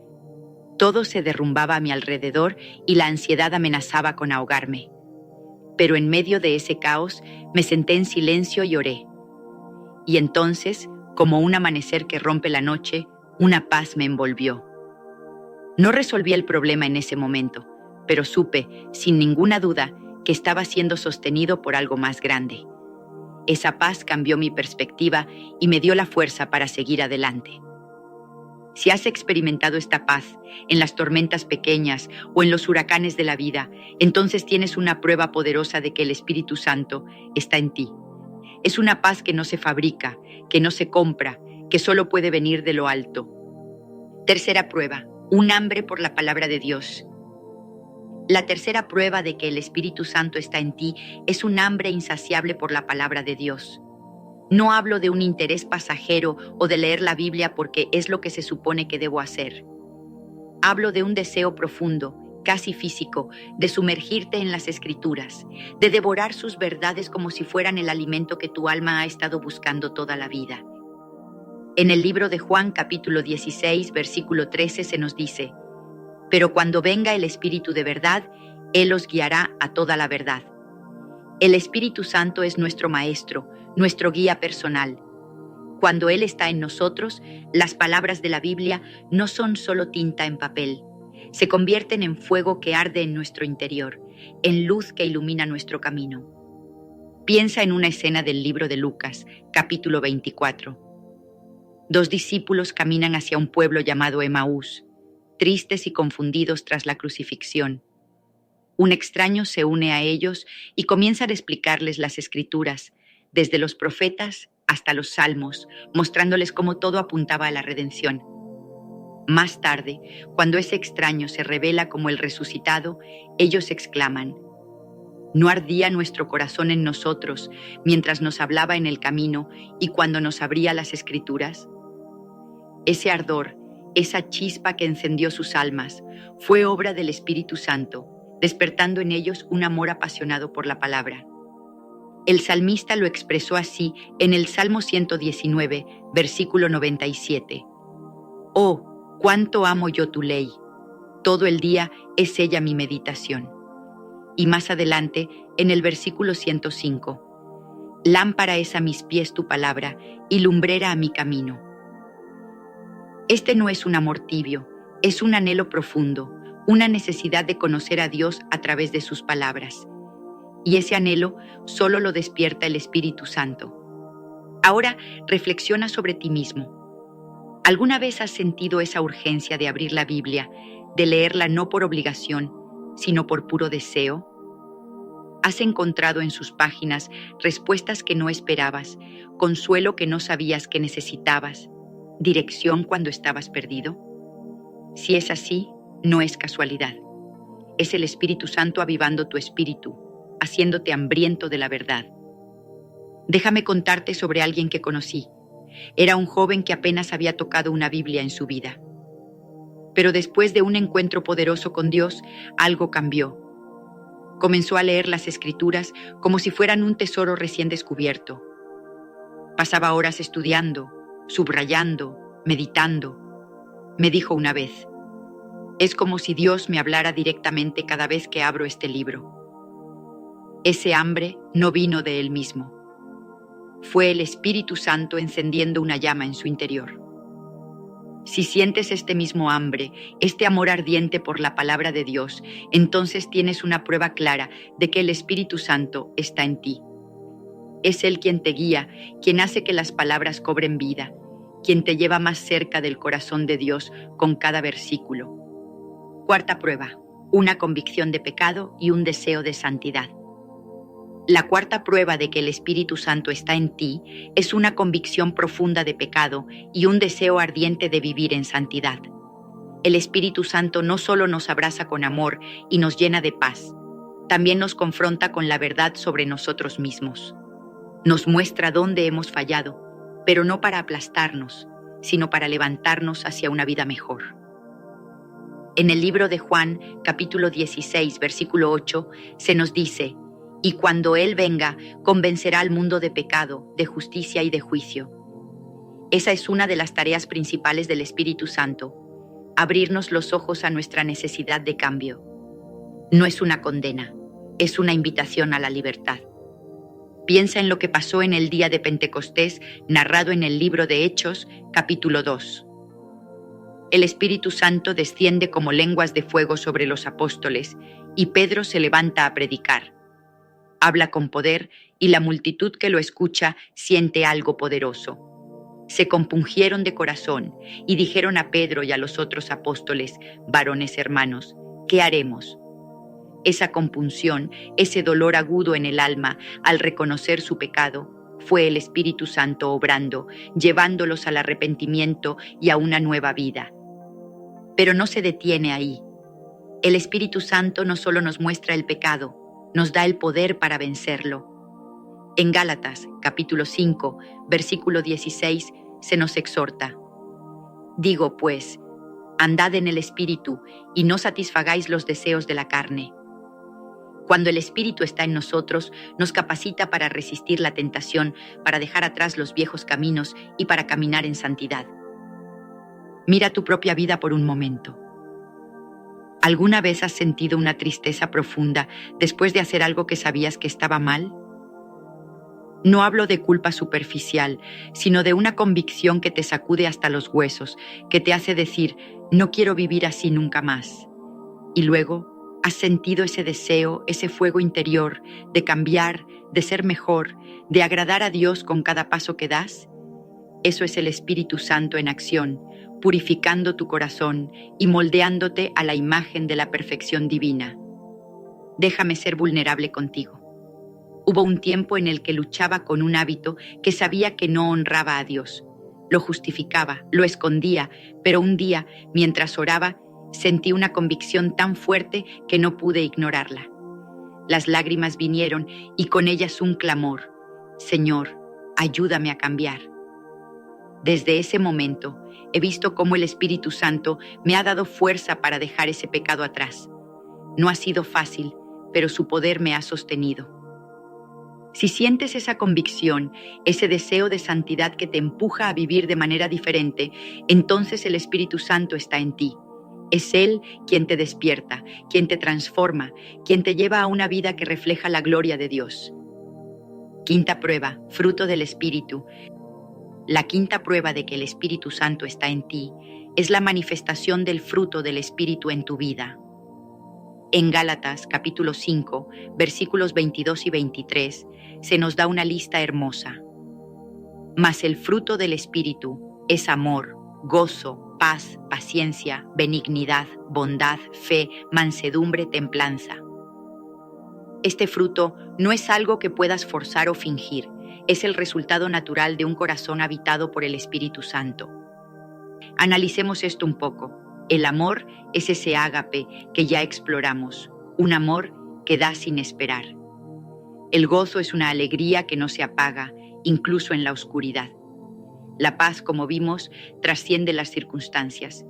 Todo se derrumbaba a mi alrededor y la ansiedad amenazaba con ahogarme. Pero en medio de ese caos me senté en silencio y oré. Y entonces, como un amanecer que rompe la noche, una paz me envolvió. No resolví el problema en ese momento, pero supe, sin ninguna duda, que estaba siendo sostenido por algo más grande. Esa paz cambió mi perspectiva y me dio la fuerza para seguir adelante. Si has experimentado esta paz en las tormentas pequeñas o en los huracanes de la vida, entonces tienes una prueba poderosa de que el Espíritu Santo está en ti. Es una paz que no se fabrica, que no se compra, que solo puede venir de lo alto. Tercera prueba, un hambre por la palabra de Dios. La tercera prueba de que el Espíritu Santo está en ti es un hambre insaciable por la palabra de Dios. No hablo de un interés pasajero o de leer la Biblia porque es lo que se supone que debo hacer. Hablo de un deseo profundo, casi físico, de sumergirte en las Escrituras, de devorar sus verdades como si fueran el alimento que tu alma ha estado buscando toda la vida. En el libro de Juan, capítulo 16, versículo 13, se nos dice: pero cuando venga el Espíritu de verdad, Él os guiará a toda la verdad. El Espíritu Santo es nuestro Maestro, nuestro guía personal. Cuando Él está en nosotros, las palabras de la Biblia no son solo tinta en papel. Se convierten en fuego que arde en nuestro interior, en luz que ilumina nuestro camino. Piensa en una escena del libro de Lucas, capítulo 24. 2 discípulos caminan hacia un pueblo llamado Emaús, tristes y confundidos tras la crucifixión. Un extraño se une a ellos y comienza a explicarles las Escrituras, desde los profetas hasta los salmos, mostrándoles cómo todo apuntaba a la redención. Más tarde, cuando ese extraño se revela como el resucitado, ellos exclaman: ¿no ardía nuestro corazón en nosotros mientras nos hablaba en el camino y cuando nos abría las Escrituras? Ese ardor, esa chispa que encendió sus almas, fue obra del Espíritu Santo, despertando en ellos un amor apasionado por la palabra. El salmista lo expresó así en el Salmo 119, versículo 97. Oh, cuánto amo yo tu ley. Todo el día es ella mi meditación. Y más adelante, en el versículo 105, lámpara es a mis pies tu palabra y lumbrera a mi camino. Este no es un amor tibio, es un anhelo profundo, una necesidad de conocer a Dios a través de sus palabras. Y ese anhelo solo lo despierta el Espíritu Santo. Ahora reflexiona sobre ti mismo. ¿Alguna vez has sentido esa urgencia de abrir la Biblia, de leerla no por obligación, sino por puro deseo? ¿Has encontrado en sus páginas respuestas que no esperabas, consuelo que no sabías que necesitabas, dirección cuando estabas perdido? Si es así, no es casualidad. Es el Espíritu Santo avivando tu espíritu, haciéndote hambriento de la verdad. Déjame contarte sobre alguien que conocí. Era un joven que apenas había tocado una Biblia en su vida. Pero después de un encuentro poderoso con Dios, algo cambió. Comenzó a leer las Escrituras como si fueran un tesoro recién descubierto. Pasaba horas estudiando, subrayando, meditando. Me dijo una vez: es como si Dios me hablara directamente cada vez que abro este libro. Ese hambre no vino de él mismo. Fue el Espíritu Santo encendiendo una llama en su interior. Si sientes este mismo hambre, este amor ardiente por la palabra de Dios, entonces tienes una prueba clara de que el Espíritu Santo está en ti. Es Él quien te guía, quien hace que las palabras cobren vida, quien te lleva más cerca del corazón de Dios con cada versículo. Cuarta prueba: una convicción de pecado y un deseo de santidad. La cuarta prueba de que el Espíritu Santo está en ti es una convicción profunda de pecado y un deseo ardiente de vivir en santidad. El Espíritu Santo no solo nos abraza con amor y nos llena de paz, también nos confronta con la verdad sobre nosotros mismos. Nos muestra dónde hemos fallado, pero no para aplastarnos, sino para levantarnos hacia una vida mejor. En el libro de Juan, capítulo 16, versículo 8, se nos dice: y cuando Él venga, convencerá al mundo de pecado, de justicia y de juicio. Esa es una de las tareas principales del Espíritu Santo, abrirnos los ojos a nuestra necesidad de cambio. No es una condena, es una invitación a la libertad. Piensa en lo que pasó en el día de Pentecostés, narrado en el libro de Hechos, capítulo 2. El Espíritu Santo desciende como lenguas de fuego sobre los apóstoles, y Pedro se levanta a predicar. Habla con poder y la multitud que lo escucha siente algo poderoso. Se compungieron de corazón y dijeron a Pedro y a los otros apóstoles: varones hermanos, ¿qué haremos? Esa compunción, ese dolor agudo en el alma al reconocer su pecado, fue el Espíritu Santo obrando, llevándolos al arrepentimiento y a una nueva vida. Pero no se detiene ahí. El Espíritu Santo no solo nos muestra el pecado, nos da el poder para vencerlo. En Gálatas, capítulo 5, versículo 16, se nos exhorta: digo pues, andad en el Espíritu y no satisfagáis los deseos de la carne. Cuando el Espíritu está en nosotros, nos capacita para resistir la tentación, para dejar atrás los viejos caminos y para caminar en santidad. Mira tu propia vida por un momento. ¿Alguna vez has sentido una tristeza profunda después de hacer algo que sabías que estaba mal? No hablo de culpa superficial, sino de una convicción que te sacude hasta los huesos, que te hace decir: no quiero vivir así nunca más. Y luego, ¿has sentido ese deseo, ese fuego interior de cambiar, de ser mejor, de agradar a Dios con cada paso que das? Eso es el Espíritu Santo en acción, purificando tu corazón y moldeándote a la imagen de la perfección divina. Déjame ser vulnerable contigo. Hubo un tiempo en el que luchaba con un hábito que sabía que no honraba a Dios. Lo justificaba, lo escondía, pero un día, mientras oraba, sentí una convicción tan fuerte que no pude ignorarla. Las lágrimas vinieron y con ellas un clamor: Señor, ayúdame a cambiar. Desde ese momento, he visto cómo el Espíritu Santo me ha dado fuerza para dejar ese pecado atrás. No ha sido fácil, pero su poder me ha sostenido. Si sientes esa convicción, ese deseo de santidad que te empuja a vivir de manera diferente, entonces el Espíritu Santo está en ti. Es Él quien te despierta, quien te transforma, quien te lleva a una vida que refleja la gloria de Dios. Quinta prueba, fruto del Espíritu. La quinta prueba de que el Espíritu Santo está en ti es la manifestación del fruto del Espíritu en tu vida. En Gálatas capítulo 5, versículos 22 y 23, se nos da una lista hermosa. Mas el fruto del Espíritu es amor, gozo, paz, paciencia, benignidad, bondad, fe, mansedumbre, templanza. Este fruto no es algo que puedas forzar o fingir, es el resultado natural de un corazón habitado por el Espíritu Santo. Analicemos esto un poco. El amor es ese ágape que ya exploramos, un amor que da sin esperar. El gozo es una alegría que no se apaga, incluso en la oscuridad. La paz, como vimos, trasciende las circunstancias.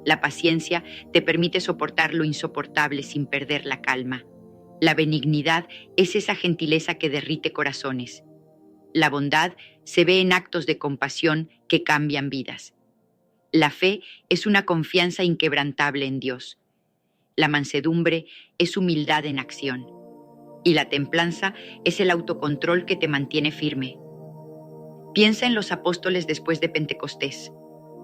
La paciencia te permite soportar lo insoportable sin perder la calma. La benignidad es esa gentileza que derrite corazones. La bondad se ve en actos de compasión que cambian vidas. La fe es una confianza inquebrantable en Dios. La mansedumbre es humildad en acción. Y la templanza es el autocontrol que te mantiene firme. Piensa en los apóstoles después de Pentecostés.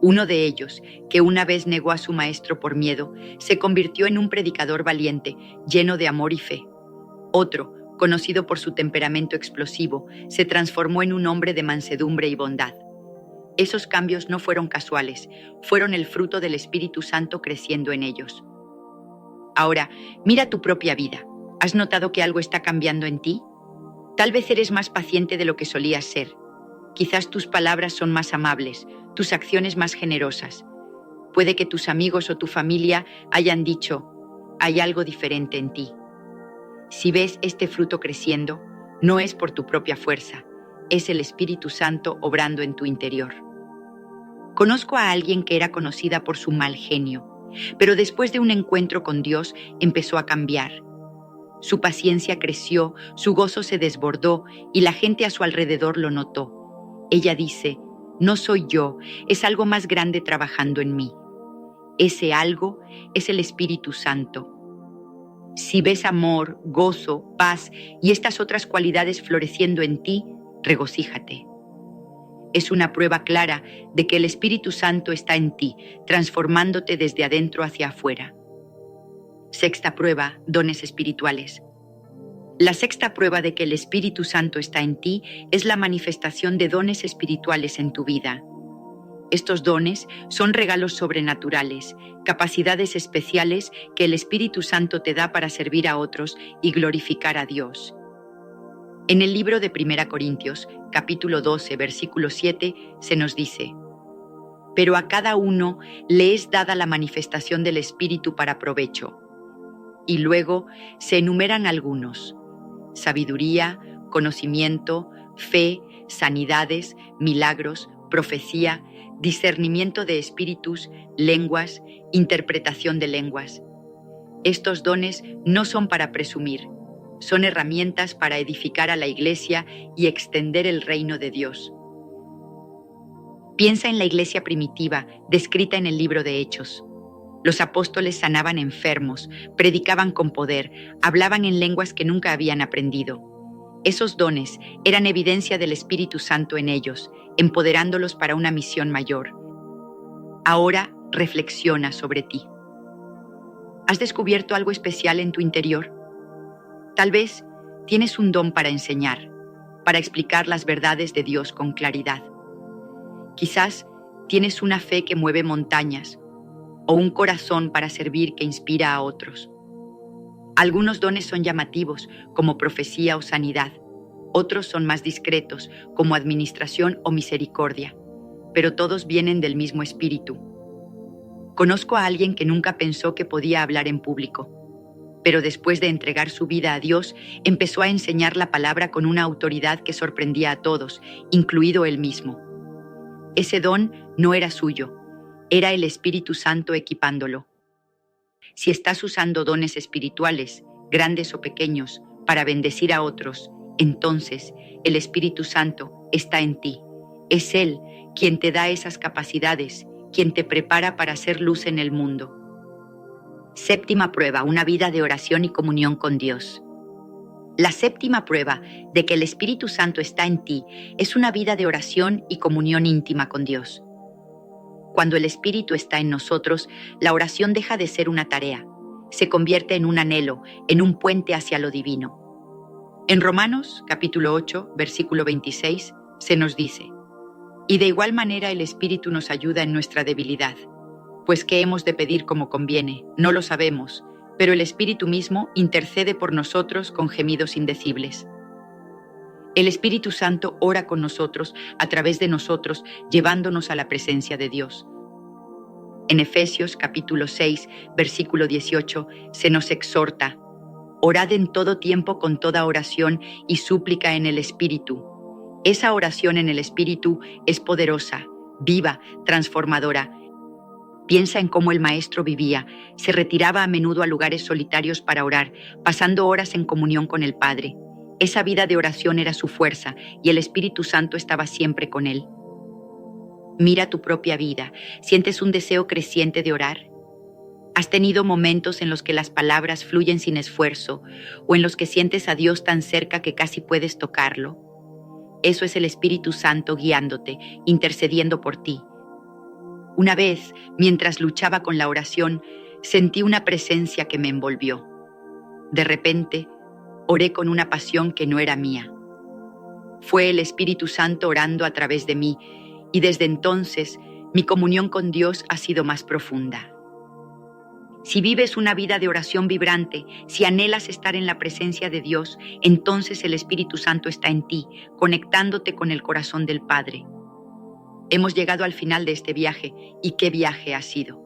Uno de ellos, que una vez negó a su maestro por miedo, se convirtió en un predicador valiente, lleno de amor y fe. Otro, conocido por su temperamento explosivo, se transformó en un hombre de mansedumbre y bondad. Esos cambios no fueron casuales, fueron el fruto del Espíritu Santo creciendo en ellos. Ahora, mira tu propia vida. ¿Has notado que algo está cambiando en ti? Tal vez eres más paciente de lo que solías ser. Quizás tus palabras son más amables, tus acciones más generosas. Puede que tus amigos o tu familia hayan dicho, hay algo diferente en ti. Si ves este fruto creciendo, no es por tu propia fuerza, es el Espíritu Santo obrando en tu interior. Conozco a alguien que era conocida por su mal genio, pero después de un encuentro con Dios empezó a cambiar. Su paciencia creció, su gozo se desbordó y la gente a su alrededor lo notó. Ella dice, no soy yo, es algo más grande trabajando en mí. Ese algo es el Espíritu Santo. Si ves amor, gozo, paz y estas otras cualidades floreciendo en ti, regocíjate. Es una prueba clara de que el Espíritu Santo está en ti, transformándote desde adentro hacia afuera. Sexta prueba, dones espirituales. La sexta prueba de que el Espíritu Santo está en ti es la manifestación de dones espirituales en tu vida. Estos dones son regalos sobrenaturales, capacidades especiales que el Espíritu Santo te da para servir a otros y glorificar a Dios. En el libro de 1 Corintios, capítulo 12, versículo 7, se nos dice, pero a cada uno le es dada la manifestación del Espíritu para provecho. Y luego se enumeran algunos: sabiduría, conocimiento, fe, sanidades, milagros, profecía, discernimiento de espíritus, lenguas, interpretación de lenguas. Estos dones no son para presumir, son herramientas para edificar a la iglesia y extender el reino de Dios. Piensa en la iglesia primitiva, descrita en el libro de Hechos. Los apóstoles sanaban enfermos, predicaban con poder, hablaban en lenguas que nunca habían aprendido. Esos dones eran evidencia del Espíritu Santo en ellos, empoderándolos para una misión mayor. Ahora reflexiona sobre ti. ¿Has descubierto algo especial en tu interior? Tal vez tienes un don para enseñar, para explicar las verdades de Dios con claridad. Quizás tienes una fe que mueve montañas o un corazón para servir que inspira a otros. Algunos dones son llamativos, como profecía o sanidad. Otros son más discretos, como administración o misericordia. Pero todos vienen del mismo espíritu. Conozco a alguien que nunca pensó que podía hablar en público, pero después de entregar su vida a Dios, empezó a enseñar la palabra con una autoridad que sorprendía a todos, incluido él mismo. Ese don no era suyo, era el Espíritu Santo equipándolo. Si estás usando dones espirituales, grandes o pequeños, para bendecir a otros, entonces el Espíritu Santo está en ti. Es Él quien te da esas capacidades, quien te prepara para hacer luz en el mundo. Séptima prueba, una vida de oración y comunión con Dios. La séptima prueba de que el Espíritu Santo está en ti es una vida de oración y comunión íntima con Dios. Cuando el Espíritu está en nosotros, la oración deja de ser una tarea, se convierte en un anhelo, en un puente hacia lo divino. En Romanos, capítulo 8, versículo 26, se nos dice: y de igual manera el Espíritu nos ayuda en nuestra debilidad, pues ¿qué hemos de pedir como conviene? No lo sabemos, pero el Espíritu mismo intercede por nosotros con gemidos indecibles. El Espíritu Santo ora con nosotros, a través de nosotros, llevándonos a la presencia de Dios. En Efesios capítulo 6, versículo 18, se nos exhorta: orad en todo tiempo con toda oración y súplica en el Espíritu. Esa oración en el Espíritu es poderosa, viva, transformadora. Piensa en cómo el Maestro vivía, se retiraba a menudo a lugares solitarios para orar, pasando horas en comunión con el Padre. Esa vida de oración era su fuerza y el Espíritu Santo estaba siempre con él. Mira tu propia vida. ¿Sientes un deseo creciente de orar? ¿Has tenido momentos en los que las palabras fluyen sin esfuerzo o en los que sientes a Dios tan cerca que casi puedes tocarlo? Eso es el Espíritu Santo guiándote, intercediendo por ti. Una vez, mientras luchaba con la oración, sentí una presencia que me envolvió. De repente, oré con una pasión que no era mía. Fue el Espíritu Santo orando a través de mí, y desde entonces mi comunión con Dios ha sido más profunda. Si vives una vida de oración vibrante, si anhelas estar en la presencia de Dios, entonces el Espíritu Santo está en ti, conectándote con el corazón del Padre. Hemos llegado al final de este viaje, y qué viaje ha sido.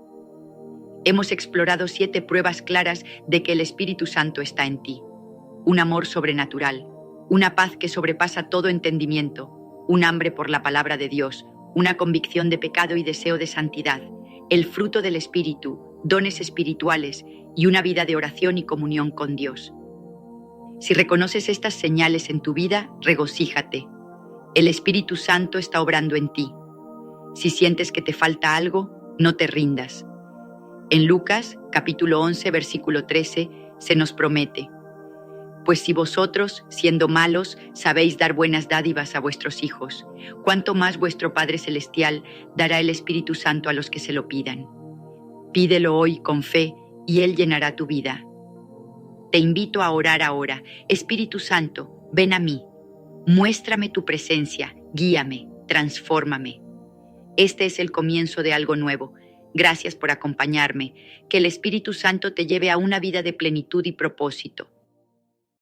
Hemos explorado 7 pruebas claras de que el Espíritu Santo está en ti. Un amor sobrenatural, una paz que sobrepasa todo entendimiento, un hambre por la palabra de Dios, una convicción de pecado y deseo de santidad, el fruto del Espíritu, dones espirituales y una vida de oración y comunión con Dios. Si reconoces estas señales en tu vida, regocíjate. El Espíritu Santo está obrando en ti. Si sientes que te falta algo, no te rindas. En Lucas, capítulo 11, versículo 13, se nos promete: pues si vosotros, siendo malos, sabéis dar buenas dádivas a vuestros hijos, ¿cuánto más vuestro Padre Celestial dará el Espíritu Santo a los que se lo pidan? Pídelo hoy con fe y Él llenará tu vida. Te invito a orar ahora. Espíritu Santo, ven a mí. Muéstrame tu presencia, guíame, transfórmame. Este es el comienzo de algo nuevo. Gracias por acompañarme. Que el Espíritu Santo te lleve a una vida de plenitud y propósito.